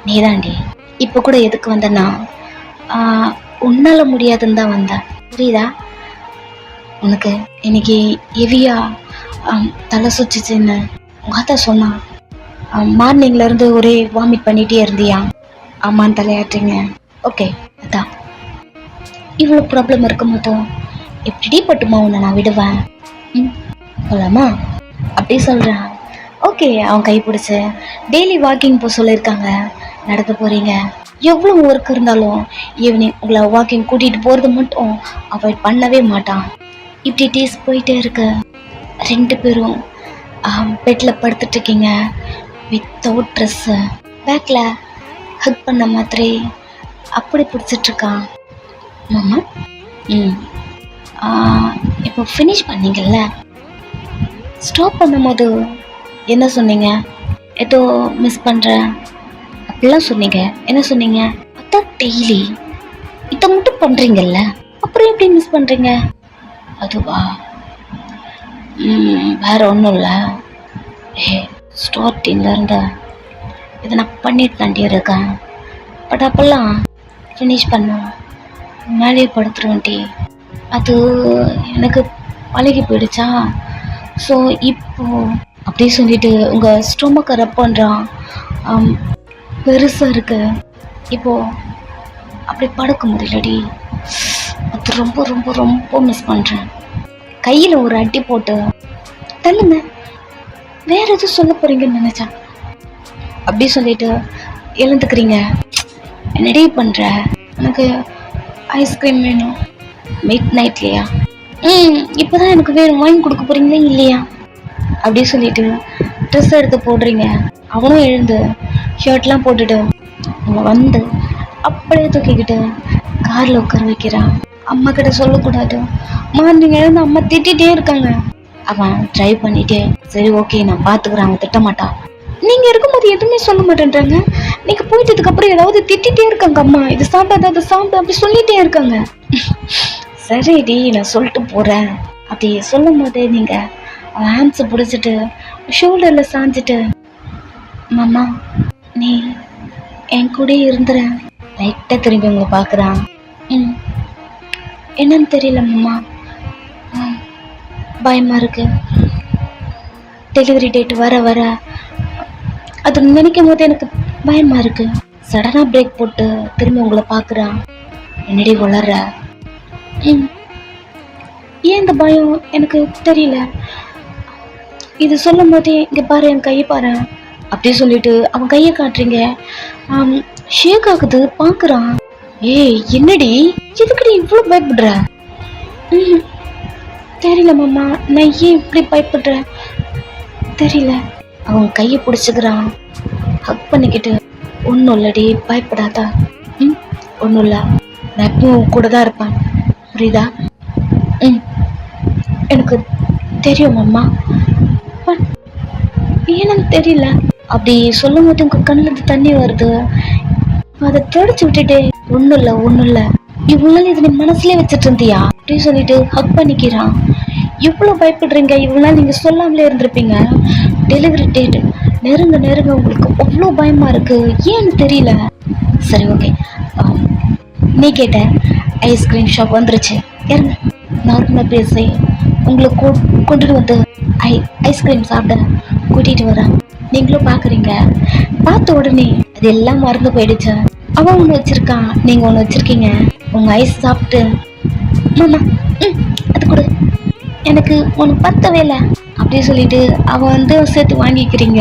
நீதாண்டி. இப்போ கூட எதுக்கு வந்தேன்னா உன்னால முடியாதுன்னு தான் வந்தேன், புரியுதா? உனக்கு இன்னைக்கு ஹெவியா தலை சுச்சிச்சுன்னு உங்க அத்தா சொன்னான். மார்னிங்ல இருந்து ஒரே வாமிட் பண்ணிட்டே இருந்தியா? ஆமான்னு தலையாட்டுறீங்க. ஓகே அதான் இவ்வளோ ப்ராப்ளம் இருக்கும் போதும் எப்படி பட்டுமா உன்னை நான் விடுவேன்? போலாமா? அப்படி சொல்கிறேன். ஓகே, அவன் கை பிடிச்சி டெய்லி வாக்கிங் போக சொல்லியிருக்காங்க. நடக்க போகிறீங்க. எவ்வளோ ஒர்க் இருந்தாலும் ஈவினிங் உங்களை வாக்கிங் கூட்டிகிட்டு போகிறது மட்டும் அவாய்ட் பண்ணவே மாட்டான். இப்படி டேஸ் போயிட்டே இருக்கு. 2 பேரும் பெட்டில் படுத்துட்ருக்கீங்க. வித்தவுட் ட்ரெஸ்ஸு, பேக்கில் ஹக் பண்ண மாதிரி அப்படி பிடிச்சிட்ருக்கான். மாமா இப்போ ஃபினிஷ் பண்ணீங்கல்ல, ஸ்டாப் பண்ணும்போது என்ன சொன்னீங்க? ஏதோ மிஸ் பண்ணுறேன் அப்படிலாம் சொன்னீங்க. என்ன சொன்னீங்க? அதான் டெய்லி இதை மட்டும் பண்ணுறீங்கல்ல, அப்புறம் எப்படி மிஸ் பண்ணுறீங்க? அதுவா, வேற ஒன்றும் இல்லை. ஸ்டார்டிங்லேருந்து இதை நான் பண்ணிட்டு தாண்டி இருக்கேன். பட் அப்போல்லாம் ஃபினிஷ் பண்ணோம் மேலே படுத்துருவேன்டி. அது எனக்கு பழகி போயிடுச்சா. ஸோ இப்போது அப்படியே சொல்லிட்டு உங்கள் ஸ்டொமக்கை ரப் பண்ணுறான். பெருசாக இருக்கு. இப்போது அப்படி படுக்க முடியலடி. அது ரொம்ப ரொம்ப ரொம்ப மிஸ் பண்ணுறேன். கையில் ஒரு அடி போட்டு தள்ளுங்க. வேற எதுவும் சொல்ல போகிறீங்கன்னு நினச்சேன். அப்படி சொல்லிட்டு எழுந்துக்கிறீங்க. என்னடி பண்ணுற? எனக்கு ஐஸ்கிரீம் வேணும். மிட் நைட்லையா? இப்போ தான் எனக்கு வேணும். வாங்கி கொடுக்க போகிறீங்களா இல்லையா? அப்படி சொல்லிட்டு ட்ரெஸ் எடுத்து போடுறீங்க. அவனும் எழுந்து ஷர்ட்லாம் போட்டுட்டு அவங்க வந்து அப்படியே தூக்கிக்கிட்டு காரில் உட்கார வைக்கிறான். அம்மா கிட்ட சொல்லக்கூடாது. மார்னிங் எழுந்து அம்மா திட்டிகிட்டே இருக்காங்க. அவன் ட்ரைவ் பண்ணிட்டே சரி ஓகே நான் பார்த்துக்கிறேன், அவன் திட்ட மாட்டான். நீங்கள் இருக்கும்போது எதுவுமே சொல்ல மாட்டேன்றாங்க. நீங்கள் போயிட்டதுக்கப்புறம் ஏதாவது திட்டிகிட்டே இருக்காங்க. அம்மா இது சாப்பிடாது அது சாப்பிடு அப்படி சொல்லிகிட்டே இருக்காங்க. சரிடி நான் சொல்லிட்டு போகிறேன் அப்படி சொல்லும் போதே நீங்கள் அவன் ஹேண்ட்ஸை பிடிச்சிட்டு ஷோல்டரில் சாஞ்சிட்டு மாமா நீ என் கூட இருந்துறேன். லைட்டாக திரும்பி உங்களை பார்க்குறான். என்னன்னு தெரியல மாமா, பயமாக இருக்கு. டெலிவரி டேட் வர வர அது நினைக்கும் போது எனக்கு பயமாக இருக்கு. சடனாக பிரேக் போட்டு திரும்பி உங்களை பார்க்குறான். என்னடி வளர்ற? ஏன் இந்த பயம் எனக்கு தெரியல. இது சொல்லும் போதே இங்கே பாரு என் கையை பாரு அப்படி சொல்லிட்டு அவன் கையை காட்டுறீங்க. ஷேக் ஆகுது. பார்க்குறான். ஏய் என்னடி எதுக்கடி இவ்வளோ பயப்படுற? தெரியல மாமா, நான் ஏன் இப்படி பயப்படுறேன் தெரியல. அவன் கையை பிடிச்சிக்கிறான். ஹக் பண்ணிக்கிட்டு ஒன்றும் இல்லடி பயப்படாதா. ஒன்றும் இல்லை, நான் எப்பவும் கூட தான் இருப்பேன் புரியுதா? எனக்கு தெரியும் மாமா, பட் ஏன்னு தெரியல. அப்படி சொல்லும் போது உங்கள் கண்ணில் தண்ணி வருது. அதை தொடச்சி விட்டுட்டு ஒன்றும் இல்லை இவ்வளோ இது நீ மனசுலேயே வச்சுட்டு இருந்தியா அப்படின்னு சொல்லிட்டு ஹக் பண்ணிக்கிறான். இவ்வளோ பயப்படுறீங்க, இவ்வளோ நாள் நீங்கள் சொல்லாமலே இருந்திருப்பீங்க. டெலிவரி டேட் நெருங்க உங்களுக்கு அவ்வளோ பயமாக இருக்குது, ஏன்னு தெரியல. சரி ஓகே, நீ கேட்ட ஐஸ்கிரீம் ஷாப் வந்துருச்சு. இறங்க, நார்மலாக பேசி உங்களை கொண்டுட்டு வந்து ஐஸ்கிரீம் சாப்பிட கூட்டிகிட்டு வரேன். நீங்களும் பார்க்குறீங்க. பார்த்த உடனே அது எல்லாம் மறந்து போயிடுச்சு. அவன் ஒன்று வச்சுருக்கான், நீங்கள் ஒன்று வச்சுருக்கீங்க. உங்கள் ஐஸ் சாப்பிட்டு மாமா அது கூட எனக்கு ஒன்று பத்தவே இல்லை அப்படி சொல்லிட்டு அவன் வந்து சேர்த்து வாங்கிக்கிறீங்க.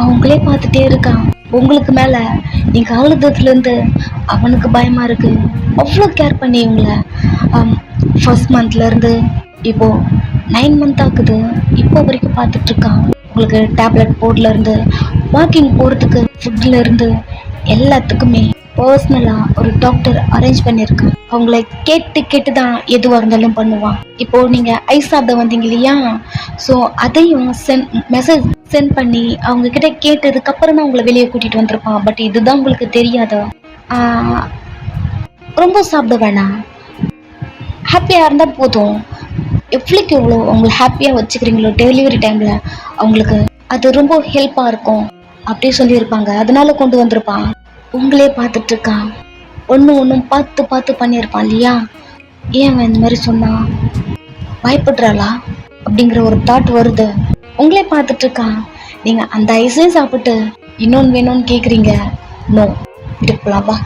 அவங்களே பார்த்துட்டே இருக்கான். உங்களுக்கு மேலே நீங்கள் அழுதுலேருந்து அவனுக்கு பயமாக இருக்குது. அவ்வளோ கேர் பண்ணி உங்களை ஃபர்ஸ்ட் மந்த்லேருந்து இப்போது 9 மந்த் ஆகுது. இப்போ வரைக்கும் பார்த்துட்ருக்கான். உங்களுக்கு டேப்லெட் போர்ட்லேருந்து வாக்கிங் போகிறதுக்கு ஃபுட்லேருந்து எல்லாத்துக்குமே பர்சனலாக ஒரு டாக்டர் அரேஞ்ச் பண்ணியிருக்கான். அவங்கள கேட்டு தான் எதுவாக இருந்தாலும் பண்ணுவான். இப்போது நீங்கள் ஐஸ் சாப்பிட வந்தீங்க இல்லையா, ஸோ அதையும் மெசேஜ் சென்ட் பண்ணி அவங்கக்கிட்ட கேட்டதுக்கப்புறம் தான் உங்களை வெளியே கூட்டிகிட்டு வந்திருப்பான். பட் இதுதான் உங்களுக்கு தெரியாத. ரொம்ப சாப்பிட வேணாம், ஹாப்பியாக இருந்தால் போதும். எவ்வளோக்கு எவ்வளோ அவங்களை ஹாப்பியாக வச்சுக்கிறீங்களோ டெலிவரி டைமில் அவங்களுக்கு அது ரொம்ப ஹெல்ப்பாக இருக்கும் அப்படி சொல்லியிருப்பாங்க. அதனால கொண்டு வந்திருப்பான். உங்களே பார்த்துட்ருக்கான். ஒன்றும் பார்த்து பண்ணியிருப்பான் இல்லையா? ஏன் அவன் இந்த மாதிரி சொன்னான்? பயப்படுறாளா அப்படிங்கிற ஒரு தாட் வருது. உங்களே பார்த்துட்டு இருக்கான். நீங்க அந்த ஐஸையும் சாப்பிட்டு இன்னொன்னு வேணும்னு கேக்குறீங்க. நோ, விட்டுப்பலாவா?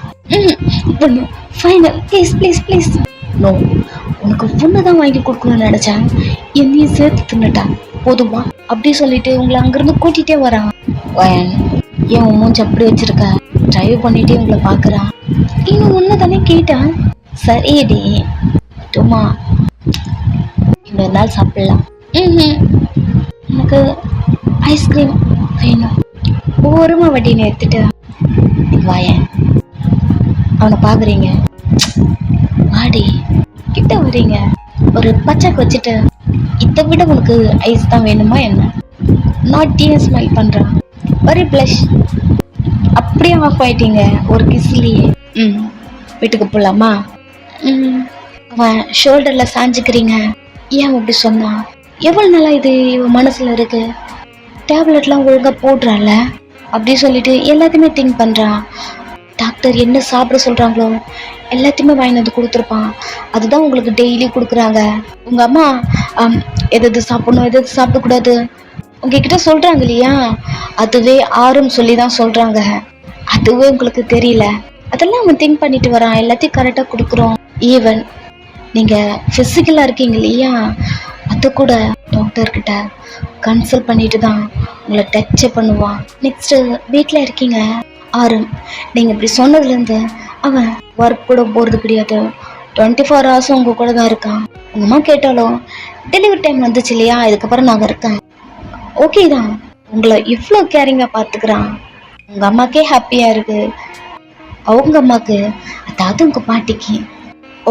Final please please please. No, உனக்கு பொண்ணுதான் வாங்கி கொடுக்கணும்னு நினைச்சேன், என்னையும் சேர்த்து தின்னுட்டான், போதுமா? அப்படி சொல்லிட்டு உங்களை அங்கிருந்து கூட்டிகிட்டே வரான். ஏன் மூஞ்சி அப்படி வச்சிருக்க? டிரைவ் பண்ணிட்டே உங்களை பார்க்குறான். இன்னும் ஒன்று தானே கேட்டான். சரிடி, மட்டுமா இன்னொரு நாள் சாப்பிடலாம். எனக்கு ஐஸ்கிரீம் வேணும். ஓரமாக வட்டியை எடுத்துட்டு வாயேன். அவனை பார்க்குறீங்க, வாடி கிட்ட வரீங்க, ஒரு பச்சாக்கு வச்சுட்டு இதை விட உனக்கு ஐஸ் தான் வேணுமா என்ன? நாட்டியாக ஸ்மைல் பண்ணுறான். ஒரு ப்ளஷ், அப்படியே ஆஃப் ஆயிட்டீங்க ஒரு கிஸ்லேயே. வீட்டுக்கு போகலாமா? அவன் ஷோல்டரில் சாஞ்சிக்கிறீங்க. ஏன் அப்படி சொன்னான்? எவ்வளோ நாளா இது இவன் மனசில் இருக்கு? டேப்லெட்லாம் ஒழுங்காக போடுறான்ல அப்படி சொல்லிட்டு எல்லாத்தையுமே திங்க் பண்ணுறான். டாக்டர் என்ன சாப்பிட சொல்கிறாங்களோ எல்லாத்தையுமே வாங்கி வந்து கொடுத்துருப்பான். அதுதான் உங்களுக்கு டெய்லி கொடுக்குறாங்க. உங்கள் அம்மா எது சாப்பிடணும் எது சாப்பிடக்கூடாது உங்ககிட்ட சொல்கிறாங்க இல்லையா, அதுவே ஆறும் சொல்லி தான் சொல்கிறாங்க. அதுவே உங்களுக்கு தெரியல. அதெல்லாம் அவன் திங்க் பண்ணிட்டு வரான். எல்லாத்தையும் கரெக்டாக கொடுக்குறோம். ஈவன் நீங்கள் ஃபிசிக்கலாக இருக்கீங்க இல்லையா, அது கூட டாக்டர்கிட்ட கன்சல்ட் பண்ணிட்டு தான் உங்களை டச்சே பண்ணுவான். நெக்ஸ்ட்டு வீட்டில் இருக்கீங்க. ஆறும் நீங்கள் இப்படி சொன்னதுலேருந்து அவன் ஒர்க் கூட போகிறது கிடையாது. 24 hours உங்கள் கூட தான் இருக்கான். உங்கள் அம்மா கேட்டாலும் டெலிவரி டைம் வந்துச்சு இல்லையா, இதுக்கப்புறம் நாங்கள் இருக்கேன், ஓகே தான். உங்களை இவ்வளோ கேரிங்காக பார்த்துக்கிறான். உங்கள் அம்மாக்கே ஹாப்பியாக இருக்குது. அவங்க அம்மாவுக்கு, அதாவது உங்கள் பாட்டிக்கு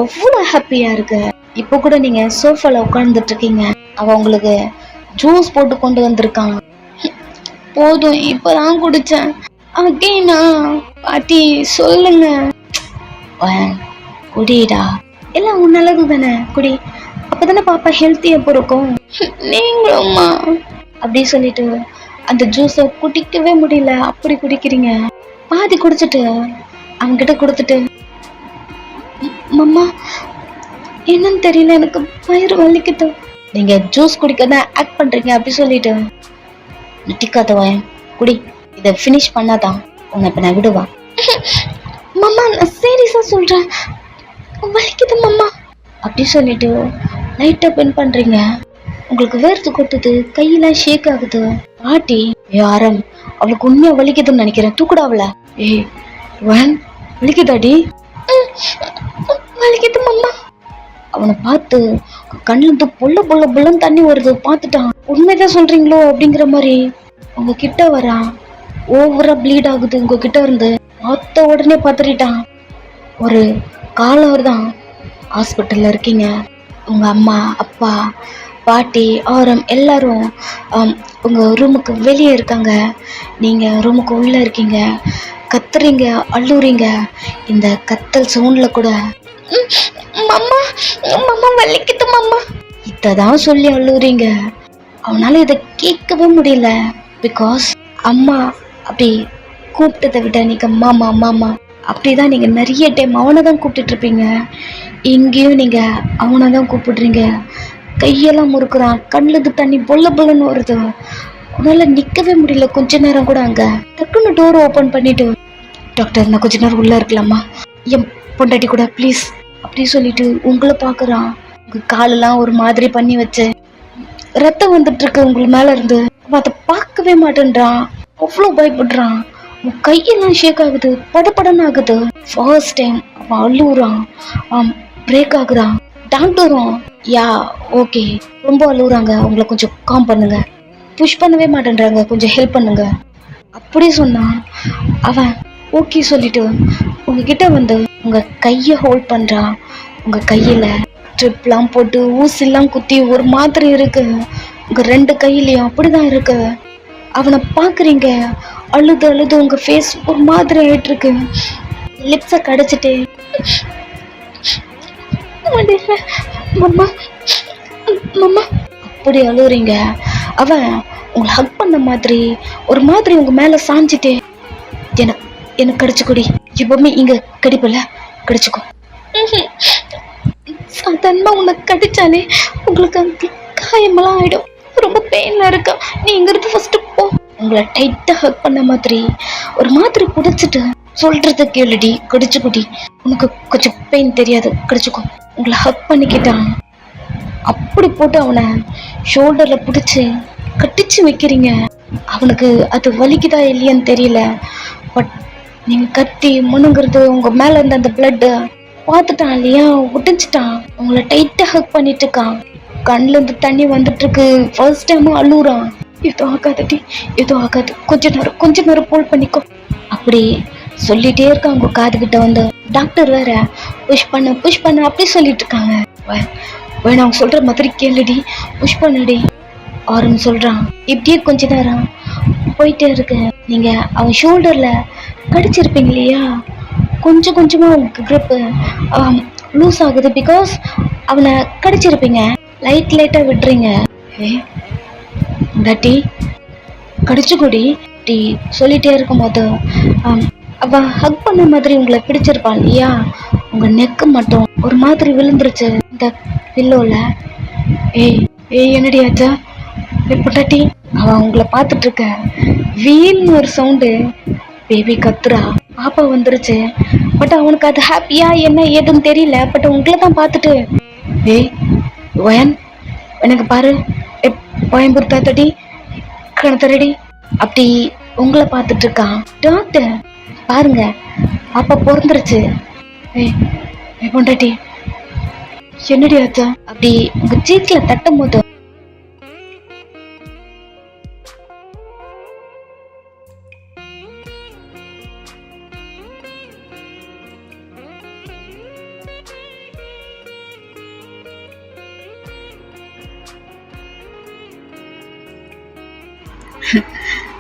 அவ்வளோ ஹாப்பியாக இருக்கு. இப்போ கூட நீங்கள் சோஃபாவில் உட்காந்துட்ருக்கீங்க, அவன் உங்களுக்கு ஜூஸ் போட்டு கொண்டு வந்திருக்கான். போதும், இப்போ தான் குடித்தேன். அகேனா பாட்டி சொல்லுங்க. குடிடா, எல்லாம் உன் நல்லது தானே, குடி. அப்போதானே பாப்பா ஹெல்த்தியாக பிறக்கும். நீங்களும்மா அப்படி சொல்லிட்டு அந்த ஜூஸை குடிக்கவே முடியல, அப்படி குடிக்கிறீங்க. பாதி குடிச்சிட்டு அவன்கிட்ட கொடுத்துட்டு, மம்மா என்னன்னு தெரியல, எனக்கு வயிறு வலிக்குது, நீங்க ஜூஸ் குடிக்கதான் ஆக்ட் பண்றீங்க அப்படி சொல்லிட்டு, நட்டிக்காதவன் குடி, இதை ஃபினிஷ் பண்ணாதான் உன்னை இப்ப நான் விடுவா. மம்மா நான் சீரியஸா சொல்றேன், வலிக்குது மம்மா அப்படி சொல்லிட்டு லைட்டா பென் பண்றீங்க. உங்களுக்கு வேர்த்து கொட்டுது, கையெல்லாம் ஷேக் ஆகுது. பாட்டி யாரம் அவளுக்கு உண்மையா வலிக்குதுன்னு நினைக்கிறேன், தூக்குடா அவளை. வலிக்குதாடி? வலிக்குது மம்மா. அவனை பார்த்து கண்ணுல இருந்து பொல்ல பொல்ல பொல்லன்னு தண்ணி வருது. பார்த்துட்டான். உண்மைதான் சொல்றீங்களோ அப்படிங்கிற மாதிரி உங்ககிட்ட வரான். ஓவரா ப்ளீட் ஆகுது உங்ககிட்ட இருந்து. பார்த்த உடனே பதறிட்டான். ஒரு காலவர் தான் ஹாஸ்பிட்டல்ல இருக்கீங்க. உங்க அம்மா அப்பா பாட்டி ஆரம் எல்லாரும் உங்க ரூமுக்கு வெளியே இருக்காங்க. நீங்க ரூமுக்கு உள்ள இருக்கீங்க. கத்துறீங்க, அழுறீங்க. இந்த கத்தல் சவுண்ட்ல கூட மம்மா மம்மா வலிக்குது மம்மா இதான் சொல்லி அழுறீங்க. அவனால இதை கேட்கவே முடியல. பிகாஸ் அம்மா அப்படி கூப்பிட்டதை விட நீங்க மாமா மாமா அப்படிதான் நீங்க நிறைய டைம் அவனை தான் கூப்பிட்டுட்டு இருப்பீங்க. இங்கேயும் நீங்க அவனை தான் கூப்பிடுறீங்க. கையெல்லாம் முறுக்குறான், கண்ணுக்கு தண்ணி பொல்ல பொல்லன்னு வருது. உன்னால நிக்கவே முடியல கொஞ்ச நேரம் கூட. அங்க டக்குன்னு டோர் ஓபன் பண்ணிட்டு, டாக்டர் நான் கொஞ்ச நேரம் உள்ள இருக்கலாமா, என் பொண்டாட்டி கூட ப்ளீஸ் அப்படி சொல்லிட்டு உங்களை பாக்குறான். உங்க காலெல்லாம் ஒரு மாதிரி பண்ணி வச்சு ரத்தம் வந்துட்டு இருக்கு உங்களை மேல இருந்து. அதை பார்க்கவே மாட்டேன்றான், அவ்வளோ பயப்படுறான். உன் கையெல்லாம் ஷேக் ஆகுது, படப்படன்னு ஆகுது. ஃபர்ஸ்ட் டைம் அவன் அழுகுறான், பிரேக் ஆகுறான். டாக்டரும் யா ஓகே ரொம்ப அழுகுறாங்க, உங்களை கொஞ்சம் காம் பண்ணுங்க, புஷ் பண்ணவே மாட்டேன்றாங்க, கொஞ்சம் ஹெல்ப் பண்ணுங்க அப்படி சொன்னான். அவன் ஓகே சொல்லிட்டு உங்ககிட்ட வந்து உங்க கையை ஹோல்ட் பண்றான். உங்க கையில ட்ரிப்லாம் போட்டு ஊசிலாம் குத்தி ஒரு மாதிரி இருக்கு. உங்க 2 கையிலையும் அப்படிதான் இருக்கு. அவனை பாக்குறீங்க, அழுது அழுது உங்க ஃபேஸ் ஒரு மாதிரி ஆயிட்டு இருக்கு. லிப்ஸை கடிச்சிட்டு மம்மா மம்மா அப்படி அழுறீங்க. அவன் உங்களை ஹக் பண்ண மாதிரி ஒரு மாதிரி உங்க மேல சாஞ்சிட்டு, எனக்கு கடிச்சு கொடி, எப்பவுமே இங்க கடிப்பல கடிச்சுக்கோ, சாதாரணமா உன்னை கடிச்சாலே உங்களுக்கு அந்த காயமெல்லாம் ஆயிடும். ரொம்ப பெயின்ல இருக்கா. நீ இங்கிருந்து ஃபர்ஸ்ட் போ. உங்களை டைட்டா ஹக் பண்ண மாதிரி ஒரு மாதிரி புடிச்சிட்டு சொல்றத கேளுடி கடிச்சு குடி. உனக்கு கொஞ்சம் பெயின் தெரியாது, கடிச்சுக்கோ. உங்களை ஹக் பண்ணிக்கிட்டான். அப்படி போட்டு அவனை ஷோல்டர்ல பிடிச்சி கட்டிச்சு வைக்கிறீங்க. அவனுக்கு அது வலிக்குதா இல்லையான்னு தெரியல. பட் நீங்க கத்தி முணுங்கிறது, உங்க மேல இருந்த அந்த பிளட் பார்த்துட்டான் இல்லையா, ஒட்டிச்சுட்டான். உங்களை டைட்டா ஹக் பண்ணிட்டு இருக்கான். கண்ணுல இருந்து தண்ணி வந்துட்டு இருக்கு. ஃபர்ஸ்ட் டைம் அழுகுறான். எதுவும் ஆகாதடி, எதுவும் ஆகாது, கொஞ்ச நேரம் போல் பண்ணிக்கோ அப்படி சொல்லிட்டே இருக்காங்க. உங்க காது கிட்ட வந்து டாக்டர் வேற புஷ் பண்ண அப்படி சொல்லிட்டு இருக்காங்க. வேணா அவங்க சொல்ற மாதிரி கேளுடி, புஷ் பண்ணுடி ஆரம்பி சொல்றான். இப்படியே கொஞ்ச நேரம் போயிட்டே இருக்கு. நீங்க அவன் ஷோல்டர்ல கடிச்சிருப்பீங்க இல்லையா, கொஞ்சம் கொஞ்சமா உங்களுக்கு grip லூஸ் ஆகுது. பிகாஸ் அவனை கடிச்சிருப்பீங்க. லைட்டா விடுறீங்க. டாட்டி கடிச்சு கூடி டி சொல்லிட்டே இருக்கும் போது அவ ஹக் பண்ண மாதிரி உங்களை பிடிச்சிருப்பான் இல்லையா, உங்க நெக்கு மட்டும் ஒரு மாதிரி விழுந்துருச்சு இந்த பில்லோல. என்னடி ஆச்சா பொட்டாட்டி? அவன் உங்களை பார்த்துட்டு இருக்க. வீல்னு ஒரு சவுண்டு. பேபி கத்துறா. பாப்பா வந்துருச்சு. பட் அவனுக்கு அது ஹாப்பியா என்ன ஏதுன்னு தெரியல. பட் உங்களை தான் பார்த்துட்டு ஒயன் எனக்கு பாரு கோயம்புத்தூர் தாத்தடி கணத்தரடி அப்படி உங்களை பார்த்துட்டு இருக்கான். டாக்டர் பாருங்க பாப்பா பிறந்துருச்சு. பொண்டாட்டி என்னடி ஆச்சா? அப்படி உங்க சீட்ல தட்டும் போது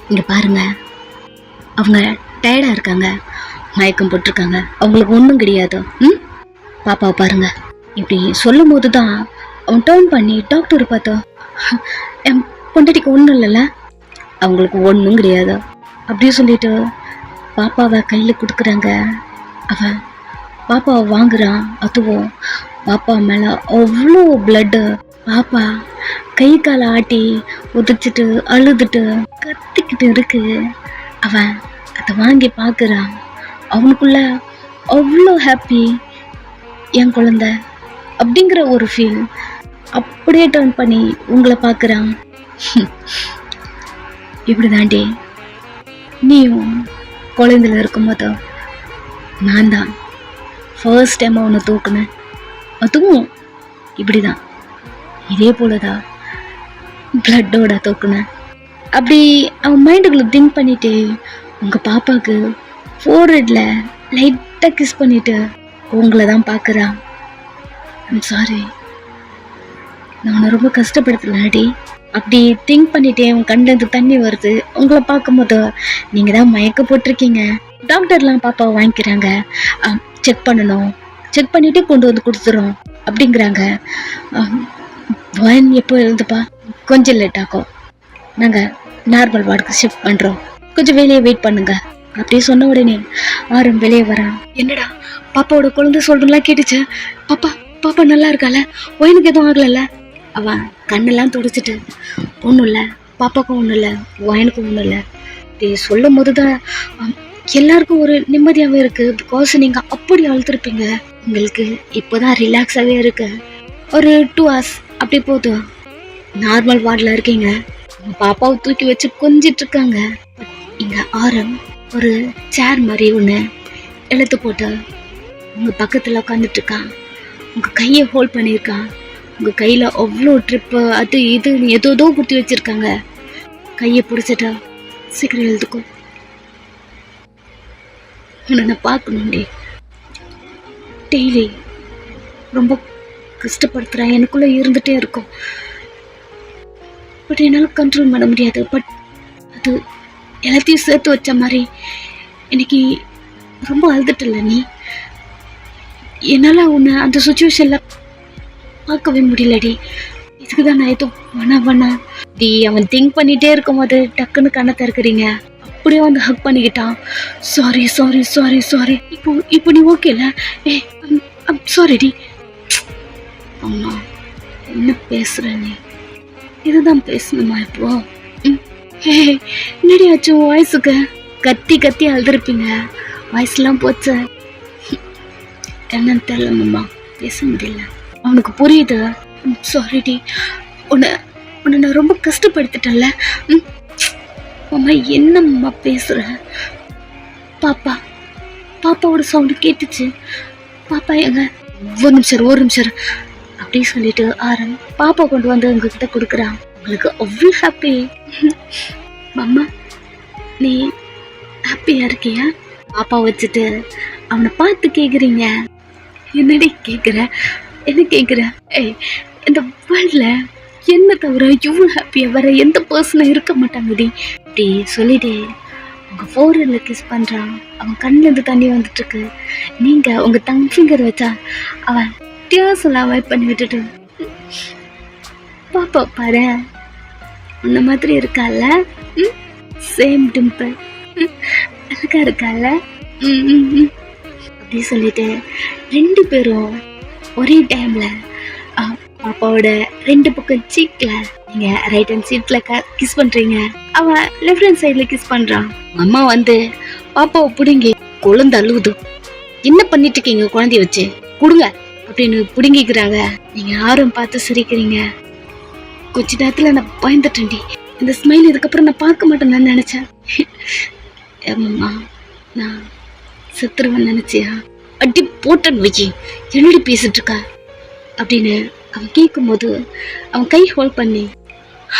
இங்க பாருங்க, அவங்க டயர்டா இருக்காங்க, மயக்கம் போட்டிருக்காங்க, அவங்களுக்கு ஒன்றும் கிடையாது. பாப்பாவை பாருங்க. இப்படி சொல்லும் போது தான் அவன் டர்ன் பண்ணி டாக்டரை பார்த்தா, என் பொண்டாட்டிக்கு ஒன்றும் இல்லைல்ல, அவங்களுக்கு ஒன்றும் கிடையாது அப்படியே சொல்லிட்டு பாப்பாவை கையில் கொடுக்குறாங்க. அவன் பாப்பாவை வாங்குறான். அதுவும் பாப்பா மேலே அவ்வளோ பிளட்டு. பாப்பா கை காலை ஆட்டி உதிச்சிட்டு அழுதுட்டு கத்திக்கிட்டு இருக்கு. அவன் அதை வாங்கி பார்க்குறான். அவனுக்குள்ள அவ்வளோ ஹாப்பி, என் குழந்தை அப்படிங்கிற ஒரு ஃபீல். அப்படியே டர்ன் பண்ணி உங்களை பார்க்குறான். இப்படி தாண்டி நீயும் குழந்தைல இருக்கும்போது நான் தான் ஃபர்ஸ்ட் டைம் அவனை தூக்குனேன். அதுவும் இப்படி தான், இதே போலதான் பிளட்டோட தூக்குனேன். அப்படி அவன் மைண்டுக்குள்ள திங்க் பண்ணிட்டு உங்க பாப்பாவுக்கு ஃபோர்ஹெட்ல லைட்டா கிஸ் பண்ணிட்டு உங்களை தான் பார்க்குறான். ஐம் சாரி, நான் உன்னை ரொம்ப கஷ்டப்படுத்தலாடி. அப்படி திங்க் பண்ணிட்டே உன் கண்ணிலேருந்து தண்ணி வருது. உங்களை பார்க்கும்போது நீங்க தான் மயக்க போட்டிருக்கீங்க. டாக்டர்லாம் பாப்பாவை வாங்கிக்கிறாங்க. செக் பண்ணணும், செக் பண்ணிட்டு கொண்டு வந்து கொடுத்துறோம் அப்படிங்கிறாங்க. வான் எப்போ எழுதுப்பா? கொஞ்சம் லேட் ஆகும், நாங்கள் நார்மல் வார்டுக்கு ஷிஃப்ட் பண்ணுறோம், கொஞ்சம் வெளியே வெயிட் பண்ணுங்க அப்படியே சொன்ன உடனே ஆரம் வெளியே வரான். என்னடா பாப்பாவோட குழந்தை சொல்றதுலாம் கேட்டுச்சு? பாப்பா பாப்பா நல்லா இருக்கால, ஒயனுக்கு எதுவும் ஆகலைல்ல? அவன் கண்ணெல்லாம் துடைச்சிட்டு ஒன்றும் இல்லை, பாப்பாவுக்கும் ஒன்றும் இல்லை, ஒயனுக்கும் ஒன்றும் இல்லை அப்படி சொல்லும் போது தான் எல்லாருக்கும் ஒரு நிம்மதியாகவே இருக்குது. பிகாஸ் நீங்கள் அப்படி அழுத்திருப்பீங்க. உங்களுக்கு இப்போதான் ரிலாக்ஸாகவே இருக்கு. ஒரு 2 hours அப்படி போதும் நார்மல் வார்டில் இருக்கீங்க. பாப்பாவை தூக்கி வச்சு கொஞ்சிட்டு இருக்காங்க. இங்கே ஆரம் ஒரு சேர் மாதிரி ஒன்று எழுத்து போட்டு உங்கள் பக்கத்தில் உட்காந்துட்டு இருக்கான். உங்கள் கையை ஹோல்ட் பண்ணியிருக்கான். உங்கள் கையில் அவ்வளோ ட்ரிப்பு அது இது ஏதோ குத்தி வச்சுருக்காங்க. கையை பிடிச்சிட்டா சீக்கிரம் எழுதுக்கோ, உன்னை நான் பார்க்கணுண்டி. டெய்லி ரொம்ப கஷ்டப்படுத்துகிறேன், எனக்குள்ளே இருந்துகிட்டே இருக்கும். பட் என்னால் கண்ட்ரோல் பண்ண முடியாது. பட் அது எல்லாத்தையும் சேர்த்து வச்ச மாதிரி இன்னைக்கு ரொம்ப அழுதுட்டில்ல நீ. என்னால் உன்னை அந்த சுச்சுவேஷனில் பார்க்கவே முடியலடி. இதுக்கு தான் நான் எதுவும் வேணா டி. அவன் திங்க் பண்ணிகிட்டே இருக்கும் போது டக்குன்னு கண்ணை திறக்கிறீங்க. அப்படியே வந்து ஹக் பண்ணிக்கிட்டான். Sorry sorry sorry sorry. இப்போ நீ ஓகேல? Sorry D. அம்மா என்ன பேசுற நீ? இதுதான் பேசணுமா இப்போ? என்னடி ஆச்சும் வாய்ஸுக்கு? கத்தி கத்தி அழுதுருப்பீங்க, வாய்ஸ்லாம் போச்சு. என்னன்னு தெரியலம்மா, பேச முடியல. அவனுக்கு புரியுது. சாரிடி, உன்னை நான் ரொம்ப கஷ்டப்படுத்திட்டேன்ல. அம்மா என்னம்மா பேசுற? பாப்பாவோட சவுண்டு கேட்டுச்சு. பாப்பா எங்க? ஒரு நிமிஷம் அப்படி சொல்லிட்டு ஆரம் பாப்பா கொண்டு வந்து உங்ககிட்ட கொடுக்குறான். உங்களுக்கு அவ்வளோ ஹாப்பி. அம்மா நீ ஹாப்பியா இருக்கியா? பாப்பா வச்சுட்டு அவனை பார்த்து கேக்குறீங்க. என்னடி கேக்குற? என்ன கேக்குற? இந்த வேர்ல்ட்ல என்ன தவிர இவ்வளோ ஹாப்பியா வர எந்த பர்சனும் இருக்க மாட்டாங்கடி. அப்படி சொல்லிட்டு உங்க ஃபோரில் கிஸ் பண்றான். அவன் கண்ணுல இருந்து தண்ணி வந்துட்டு இருக்கு. நீங்க உங்க தங் ஃபிங்கர் வச்சா அவன் டியர்ஸ் எல்லாம் அவாய்ட் பண்ணி விட்டுட்டு, பாப்பா பாரு உன்ன மாதிரி இருக்கால, சேம் டிம்பிள், அழகா இருக்கால அப்படி சொல்லிட்டு 2 பேரும் ஒரே டைம்ல பாப்பாவோட 2 பக்கம் சீக்ல நீங்க ரைட் ஹேண்ட் சீட்ல கிஸ் பண்றீங்க. அவன் லெஃப்ட் ஹேண்ட் சைட்ல கிஸ் பண்றான். அம்மா வந்து பாப்பாவை பிடுங்கி குழந்தை அழுவுது. என்ன பண்ணிட்டு இருக்கீங்க குழந்தைய வச்சு, கொடுங்க அப்படின்னு பிடுங்கிக்கிறாங்க. நீங்க யாரும் பார்த்து சிரிக்கிறீங்க. கொஞ்ச நேரத்துல நான் பயந்துட்டேன்டி. இந்த ஸ்மைல் இதுக்கப்புறம் நான் பார்க்க மாட்டேன்னு நினைச்சேன். அம்மா நான் செத்துருவேன் நினைச்சியா? அடி போட்டேன்னு வச்சு என்னடி பேசிட்டு இருக்கா அப்படின்னு அவன் கேட்கும்போது அவன் கை ஹோல்ட் பண்ணி,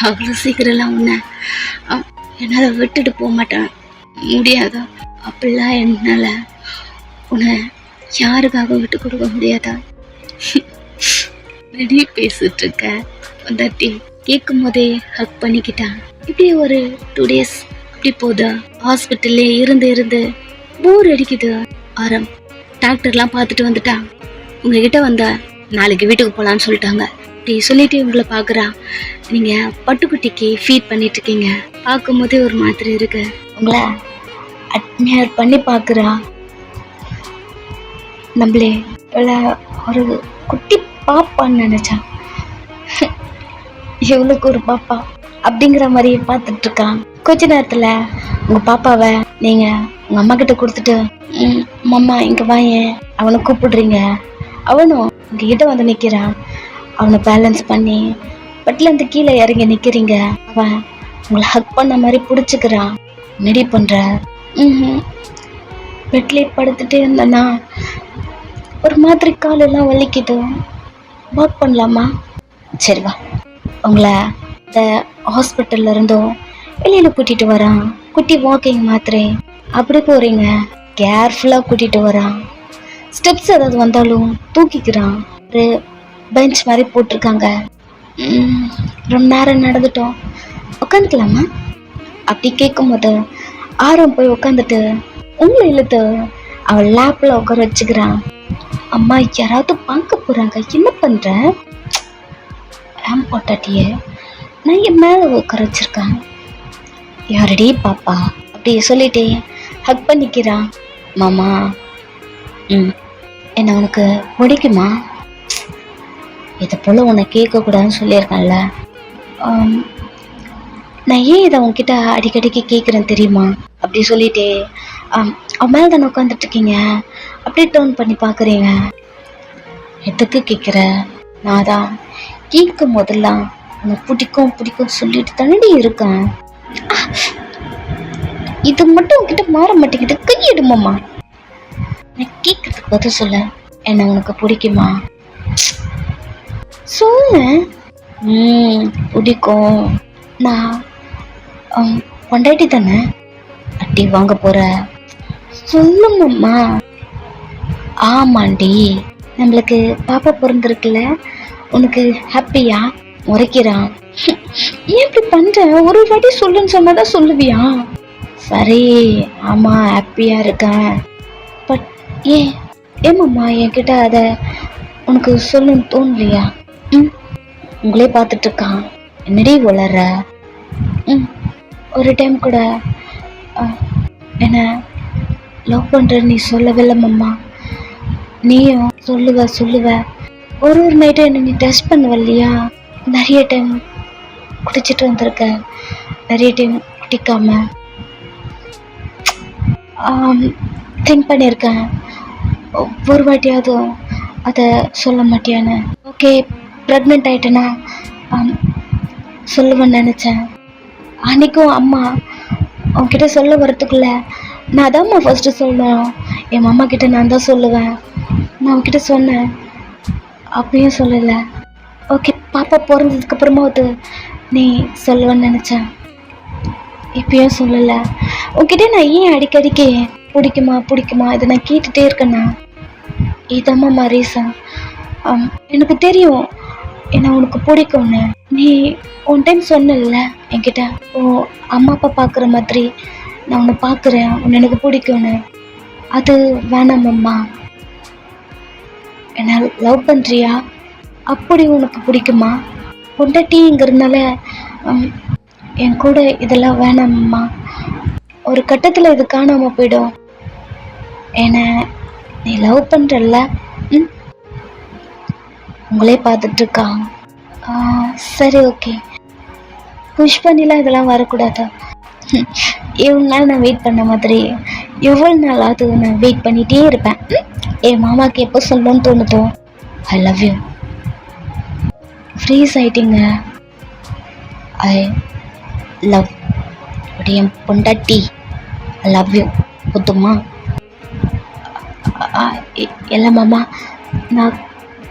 அவ்வளோ சீக்கிரம்லாம் உன்னை என்னால் விட்டுட்டு போக மாட்டான், முடியாதா? அப்படிலாம் என்னால் உன்னை யாருக்காக விட்டு கொடுக்க முடியாதா? ரெடி பேசிட்டு இருக்க வந்தாட்டி கேட்கும் போதே ஹக் பண்ணிக்கிட்டான். இப்படி ஒரு 2 days அப்படி போதா. ஹாஸ்பிட்டல்லே இருந்து போர் அடிக்குது. ஆரம் டாக்டர்லாம் பார்த்துட்டு வந்துட்டான். உங்ககிட்ட வந்தா நாளைக்கு வீட்டுக்கு போகலான்னு சொல்லிட்டாங்க. அப்படி சொல்லிட்டு இவங்களை பார்க்குறான். நீங்க பட்டுக்குட்டிக்கு ஃபீட் பண்ணிட்டு இருக்கீங்க. பார்க்கும் போதே ஒரு மாதிரி இருக்கு. உங்களை அட்மையர் பண்ணி பார்க்குறா. நம்மளே இவளை ஒரு குட்டி பாப்பான்னு நினைச்சான். இவளுக்கு ஒரு பாப்பா அப்படிங்கிற மாதிரி பார்த்துட்டு இருக்கான். கொஞ்ச நேரத்துல உங்க பாப்பாவை நீங்க உங்க அம்மா கிட்ட கொடுத்துட்டு, அம்மா இங்க வாயேன் அவனை கூப்பிடுறீங்க. அவனும் உங்ககிட்ட வந்து நிக்கிறான். அவனை பேலன்ஸ் பண்ணி பட்டில இருந்து கீழே இறங்கி நிக்கிறீங்க. அவன் உங்களை ஹக் பண்ண மாதிரி பிடிச்சிக்கிறான். மெடி பண்ற. பெட்லேயே படுத்துட்டே இருந்தனா ஒரு மாதிரி காலெல்லாம் வலிக்குது. வாக் பண்ணலாமா? சரி வா, உங்களை இந்த ஹாஸ்பிட்டல்ல இருந்தும் வெளியில கூட்டிட்டு வரான். குட்டி வாக்கிங் மாத்திரை அப்படி போறீங்க. கேர்ஃபுல்லா கூட்டிட்டு வரான். ஸ்டெப்ஸ் ஏதாவது வந்தாலும் தூக்கிக்கிறான். ஒரு பெஞ்ச் மாதிரி போட்டிருக்காங்க. ரொம்ப நேரம் நடந்துட்டோம், உட்காந்துக்கலாமா அப்படி கேட்கும் போது ஆரம் போய் உட்காந்துட்டு உங்களை இழுத்து அவள் லேப்ல உட்கார வச்சுக்கிறான். அம்மா யாராவது பார்க்க போறாங்க, என்ன பண்ற? போட்டாட்டிய நான் என் மேல உட்கார வச்சிருக்கேன். யாரடி பாப்பா அப்படி சொல்லிட்டே ஹக் பண்ணிக்கிறான். மாமா என்ன உனக்கு பிடிக்குமா? இதை போல உன்னை கேட்கக்கூடாதுன்னு சொல்லியிருக்கேன்ல. நான் ஏன் இதை உன்கிட்ட அடிக்கடிக்கு கேட்குறேன் தெரியுமா? அப்படி சொல்லிட்டே அவன் மேலே தானே உட்காந்துட்டு இருக்கீங்க, அப்படியே டர்ன் பண்ணி பார்க்குறீங்க. எதுக்கு கேட்குற? நான் தான் கேட்கும் போதெல்லாம் உன்னை பிடிக்கும் சொல்லிட்டு தானடி இருக்கேன். இது மட்டும் உன்கிட்ட மாற மாட்டேங்குது, கையிடுமாம்மா. நான் கேட்கறதுக்கு பதில் சொல்ல. என்ன உனக்கு பிடிக்குமா? சொல்ல. பிடிக்கும். நான் பொண்டாட்டி தானே, அட்டி வாங்க போற. சொல்லுங்கம்மா. ஆமாண்டி, நம்மளுக்கு பாப்பா பிறந்திருக்குல்ல, உனக்கு ஹாப்பியா? முறைக்கிறான். ஏன் இப்படி பண்ற? ஒரு வாட்டி சொல்லுன்னு சொன்னாதான் சொல்லுவியா? சரி ஆமா ஹாப்பியா இருக்கேன். பட் ஏமாம்மா என்கிட்ட அதை உனக்கு சொல்லணும்னு தோணலையா? உங்களே பார்த்துட்டு இருக்கான். என்னடி வளர? ஒரு டைம் கூட என்ன லவ் பண்ற நீ சொல்லவே இல்லை மாமா. நீயும் சொல்லுவ ஒரு நைட்டும் என்ன நீ டச் பண்ணுவ இல்லையா? நிறைய டைம் குடிச்சிட்டு வந்திருக்கேன், நிறைய டைம் குடிக்காம திங்க் பண்ணியிருக்கேன். ஒரு வாட்டியாவது அதை சொல்ல மாட்டியான்னு. ஓகே, ப்ரெக்னென்ட் ஆகிட்டேன்னா சொல்லுவேன்னு நினச்சேன். அன்றைக்கும் அம்மா அவன்கிட்ட சொல்ல வரத்துக்குள்ள நான் அதாம்மா ஃபஸ்ட்டு சொல்லணும், என் அம்மா கிட்ட நான் தான் சொல்லுவேன், நான் அவன்கிட்ட சொன்னேன், அப்பயும் சொல்லலை. ஓகே, பாப்பா பிறந்ததுக்கப்புறமாவது நீ சொல்லுவேன்னு நினச்சேன், இப்பயும் சொல்லலை. உன்கிட்ட நான் ஏன் அடிக்கடிக்கு பிடிக்குமா பிடிக்குமா இதை நான் கேட்டுகிட்டே இருக்கேன்னா இதாம்மா ரீசன். எனக்கு தெரியும் என்ன உனக்கு பிடிக்கும்னு. நீ ஒன் டைம் சொன்னல என்கிட்ட, ஓ அம்மா அப்பா பார்க்குற மாதிரி நான் உன்னை பார்க்குறேன், உன்னை எனக்கு பிடிக்கும்னு. அது வேணாமம்மா, என்ன லவ் பண்ணுறியா? அப்படி உனக்கு பிடிக்குமா? பொண்டாட்டிங்கிறதுனால என் கூட இதெல்லாம் வேணாமம்மா. ஒரு கட்டத்தில் இது காணாமல் போயிடும். என்ன நீ லவ் பண்ணுறல்ல? உங்களே பார்த்துட்ருக்கா. சரி ஓகே, புஷ் பண்ணிலாம் இதெல்லாம் வரக்கூடாது. எவ்வளோ நாள் நான் வெயிட் பண்ண மாதிரி எவ்வளோ நாளாவது நான் வெயிட் பண்ணிகிட்டே இருப்பேன். என் மாமாவுக்கு எப்போ சொல்லணும்னு தோணுதோ ஐ லவ் யூ. ஃப்ரீஸ் ஆகிட்டீங்க. ஐ லவ் என் பொண்டாட்டி, ஐ லவ் யூ. புத்துமா? இல்லை மாமா, நான்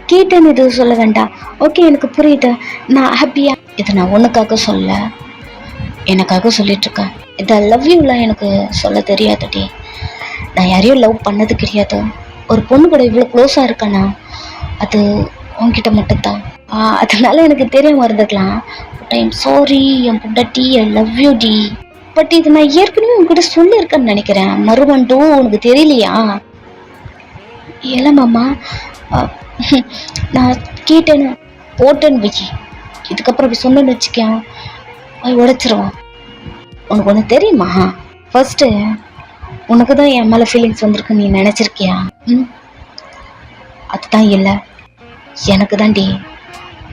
கேட்டேன்னு எதுவும் சொல்ல வேண்டாம். ஓகே, எனக்கு புரியுது, நான் ஹாப்பியா. இது நான் உனக்காக சொல்ல, எனக்காக சொல்லிட்டுருக்கேன். இது ஐ லவ் யூலாம் எனக்கு சொல்ல தெரியாதுடி. நான் யாரையும் லவ் பண்ணது கிடையாது. ஒரு பொண்ணு கூட இவ்வளோ க்ளோஸாக இருக்கேன்னா அது உன்கிட்ட மட்டும்தான். அதனால எனக்கு தெரியாமல் இருந்துக்கலாம். பட் ஐ எம் சாரி என் பொண்டாட்டி, ஐ லவ் யூ டி. பட் இது நான் ஏற்கனவே உங்ககிட்ட சொல்லியிருக்கேன்னு நினைக்கிறேன். மறுபண்டும் உனக்கு தெரியலையா? ஏலமாம்மா, நான் கேட்டேன்னு போட்டேன்னு வச்சு இதுக்கப்புறம் அப்படி சொன்னேன்னு வச்சுக்கேன், உடைச்சிருவான். உனக்கு ஒன்று தெரியுமா? ஃபர்ஸ்ட்டு உனக்கு தான் என் மேலே ஃபீலிங்ஸ் வந்திருக்கு நீ நினச்சிருக்கியா? அதுதான் இல்லை, எனக்கு தான்டி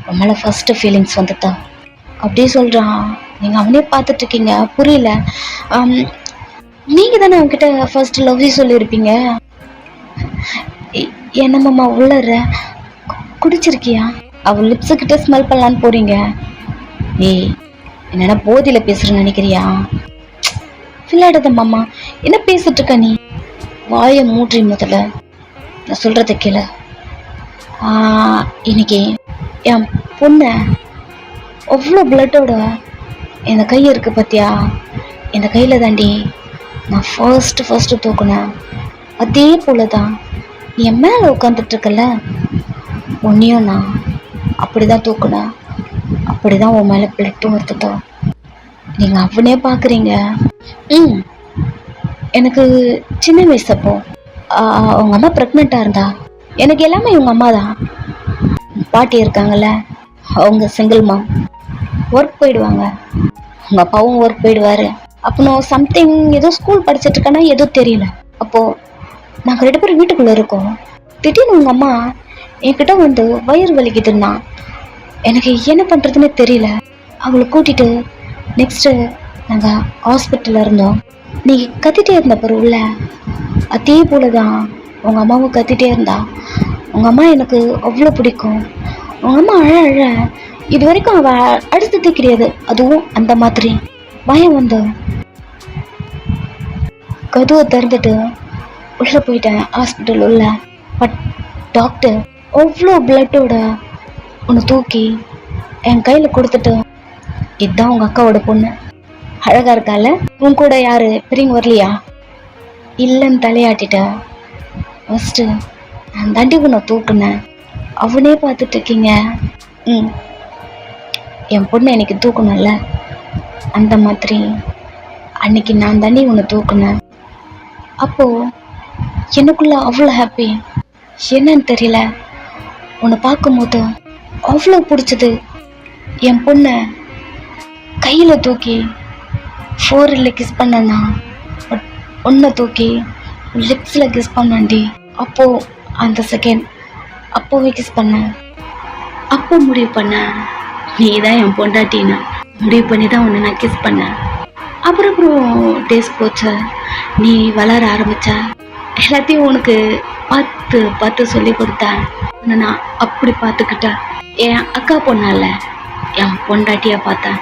உன் மேலே ஃபஸ்ட்டு ஃபீலிங்ஸ் வந்துதான். அப்படியே சொல்கிறான். நீங்கள் அவனே பார்த்துட்ருக்கீங்க, புரியல. நீங்கள் தானே அவன்கிட்ட ஃபர்ஸ்ட் லவ் யூ சொல்லியிருப்பீங்க. என்னம்மா உள்ளற குடிச்சிருக்கியா? அவள் லிப்ஸுக்கிட்ட ஸ்மெல் பண்ணலான்னு போகிறீங்க. ஏய், என்னென்ன போதியில் பேசுகிறேன்னு நினைக்கிறியா? விளையாடுத மாமா, என்ன பேசிட்டு இருக்க நீ? வாயை மூற்றி முதல்ல, நான் சொல்கிறத கேளு. இன்னைக்கு என் பொண்ணை அவ்வளோ பிளட்டோட இந்த கை இருக்குது பார்த்தியா? இந்த கையில் தாண்டி நான் ஃபர்ஸ்ட்டு தூக்குனேன். அதே போல தான் நீ என் மேலே உட்காந்துட்ருக்கல, உன்னையும் நான் அப்படி தான் தூக்குனேன். அப்படி தான் உன் மேலே பிளட்டும் வருதுதோ. நீங்கள் அவனே பார்க்குறீங்க. எனக்கு சின்ன வயசப்போ அவங்க அம்மா ப்ரெக்னெண்ட்டாக இருந்தா. எனக்கு எல்லாமே இவங்க அம்மா தான். பாட்டி இருக்காங்கல்ல, அவங்க சிங்கிள் மாம், ஒர்க் போயிடுவாங்க. உங்கள் அப்பாவும் ஒர்க் போயிடுவார். அப்போ நான் சம்திங் ஏதோ ஸ்கூல் படிச்சுட்ருக்கேன்னா எதுவும் தெரியல. அப்போது நாங்கள் 2 பேரும் வீட்டுக்குள்ளே இருக்கோம். திடீர்னு உங்கள் அம்மா என்கிட்ட வந்து வயிறு வலிக்குதுன்னா எனக்கு என்ன பண்ணுறதுன்னு தெரியல. அவளை கூட்டிகிட்டு நெக்ஸ்ட்டு நாங்கள் ஹாஸ்பிட்டலில் இருந்தோம். நீ கத்திட்டே இருந்த பருவ அதே போல தான் உங்கள் அம்மாவும் கத்திட்டே இருந்தா. உங்கள் அம்மா எனக்கு அவ்வளோ பிடிக்கும். உங்கள் அம்மா அழ இது வரைக்கும் அவள் அழுத்ததே கிடையாது. அதுவும் அந்த மாதிரி பயம் வந்து கதவை திறந்துட்டு உள்ளே போயிட்டேன் ஹாஸ்பிட்டல் உள்ள. பட் டாக்டர் அவ்வளோ பிளட்டோட உன்னை தூக்கி என் கையில் கொடுத்துட்டு, இதுதான் உங்கள் அக்காவோட பொண்ணு, அழகாக இருக்கால, உன் கூட யார் பெரியவங்க வரலையா? இல்லைன்னு தலையாட்டிட்டேன். ஃபஸ்ட்டு நான் தாண்டி உன்னை தூக்குனேன். அவனே பார்த்துட்ருக்கீங்க. என் பொண்ணை எனக்கு தூக்கணும்ல, அந்த மாதிரி அன்னைக்கு நான் தாண்டி உன்னை தூக்குனேன். அப்போது எனக்குள்ள அவ்வளோ ஹாப்பி. என்னன்னு தெரியல, உன்னை பார்க்கும்போது அவ்வளோ பிடிச்சது. என் பொண்ணை கையில் தூக்கி ஃபோரில் கிஸ் பண்ணேன்னா, ஒன்றை தூக்கி லிப்ஸில் கிஸ் பண்ணேன்டி. அப்போது அந்த செகண்ட் அப்போவே கிஸ் பண்ணேன். அப்போ முடிவு பண்ண நீ தான் என் பொண்டாட்டின்னு முடிவு பண்ணி தான் உன்னை நான் கிஸ் பண்ணேன். அப்புறம் டேஸ் போச்சு, நீ வளர ஆரம்பிச்ச, எல்லாத்தையும் உனக்கு பார்த்து பார்த்து சொல்லி கொடுத்தேன். உன்னை நான் அப்படி பார்த்துக்கிட்டேன். என் அக்கா பொண்ணால என் பொண்டாட்டியா பார்த்தேன்.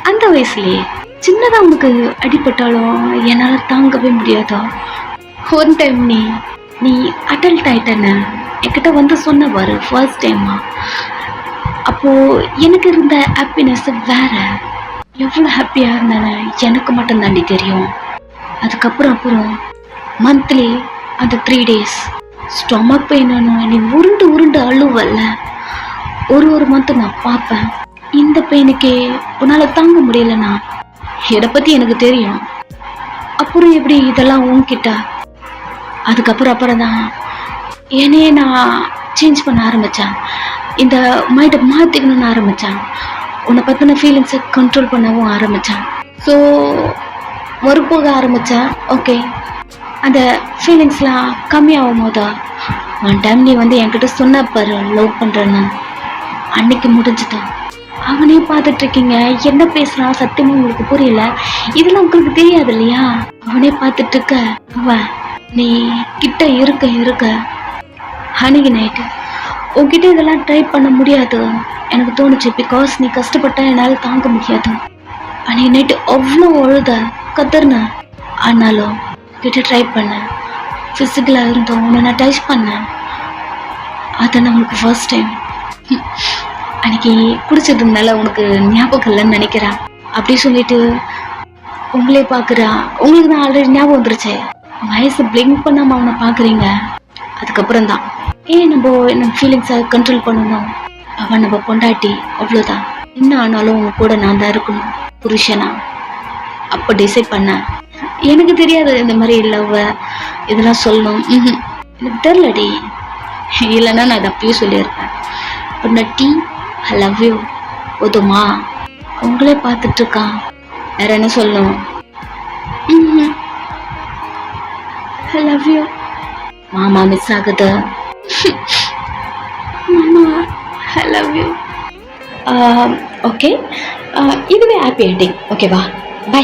அந்த வயசுலயே சின்னதா உனக்கு அடிபட்டாலும் என்னால தாங்கவே முடியாதோ. ஒன் டைம் நீ அடல்ட் ஆயிட்டன்னு என்கிட்ட வந்து சொன்ன பாரு, ஃபர்ஸ்ட் டைமா. அப்போ எனக்கு இருந்த ஹாப்பினஸ் வேற. எவ்வளோ ஹாப்பியா இருந்தேன்னு எனக்கு மட்டும் தாண்டி தெரியும். அதுக்கப்புறம் மந்த்லி அந்த 3 days ஸ்டொமக் பெயின் நீ உருண்டு அழுவல்ல, ஒரு மந்த் நான் பார்ப்பேன். இந்த பெயினுக்கே உன்னால தாங்க முடியலண்ணா, இதை பத்தி எனக்கு தெரியும். அப்புறம் எப்படி இதெல்லாம் உன்கிட்ட? அதுக்கப்புறம் தான் என்னையே நான் சேஞ்ச் பண்ண ஆரம்பித்தேன். இந்த மைண்டை மாற்றிக்கணும்னு ஆரம்பித்தேன். உன்னை பற்றின ஃபீலிங்ஸை கண்ட்ரோல் பண்ணவும் ஆரம்பித்தேன். ஸோ ஒர்க் போக ஆரம்பித்தேன். ஓகே, அந்த ஃபீலிங்ஸ்லாம் கம்மியாகும் போதா ஒன் டைம் நீ வந்து என்கிட்ட சொன்ன பாரு லவ் பண்ணுறேன்னு, அன்னைக்கு முடிஞ்சுதான். அவனே பார்த்துட்டு இருக்கீங்க, என்ன பேசுகிறான் சத்தியமாக உங்களுக்கு புரியல. இதெல்லாம் உங்களுக்கு தெரியாது இல்லையா? அவனே பார்த்துட்டு இருக்க. அவன் நீ கிட்ட இருக்க அன்னைக்கு நைட்டு உன்கிட்ட இதெல்லாம் ட்ரை பண்ண முடியாது எனக்கு தோணுச்சு. பிகாஸ் நீ கஷ்டப்பட்ட என்னால் தாங்க முடியாது. அன்னைக்கு நைட்டு அவ்வளோ அழுத கத்துறன. ஆனாலும் கிட்ட ட்ரை பண்ணேன், ஃபிசிக்கலாக இருந்தோம், உன்னை நான் டச் பண்ணேன். அது நம்மளுக்கு ஃபர்ஸ்ட் டைம். அன்னைக்கு குடிச்சதுனால உனக்கு ஞாபகம் இல்லைன்னு நினைக்கிறேன். அப்படி சொல்லிட்டு உங்களே பார்க்குறா. உங்களுக்கு தான் ஆல்ரெடி ஞாபகம் வந்துருச்சு. வயசு பிளிங்க் பண்ணாமல் அவனை பார்க்குறீங்க. அதுக்கப்புறம் தான் நம்ம ஃபீலிங்ஸை கண்ட்ரோல் பண்ணணும். அவன் நம்ம பொண்டாட்டி, அவ்வளோதான். என்ன ஆனாலும் உங்க கூட நான் தான் இருக்கணும் புருஷனா. அப்போ டிசைட் பண்ணேன். எனக்கு தெரியாது இந்த மாதிரி லவ் இதெல்லாம் சொல்லணும். எனக்கு தெரிலடி. இல்லைன்னா நான் அதை அப்பயே சொல்லியிருப்பேன். பொண்டாட்டி ஐ லவ் யூ போதுமா? உங்களே பார்த்துட்டு இருக்கான், வேற என்ன சொல்லணும்? ஐ லவ் யூ. மாமா மிஸ் ஆகுது. மாமா ஐ லவ் யூ. ஓகே, இதுவே ஹாப்பி என்டிங். ஓகேவா? பை.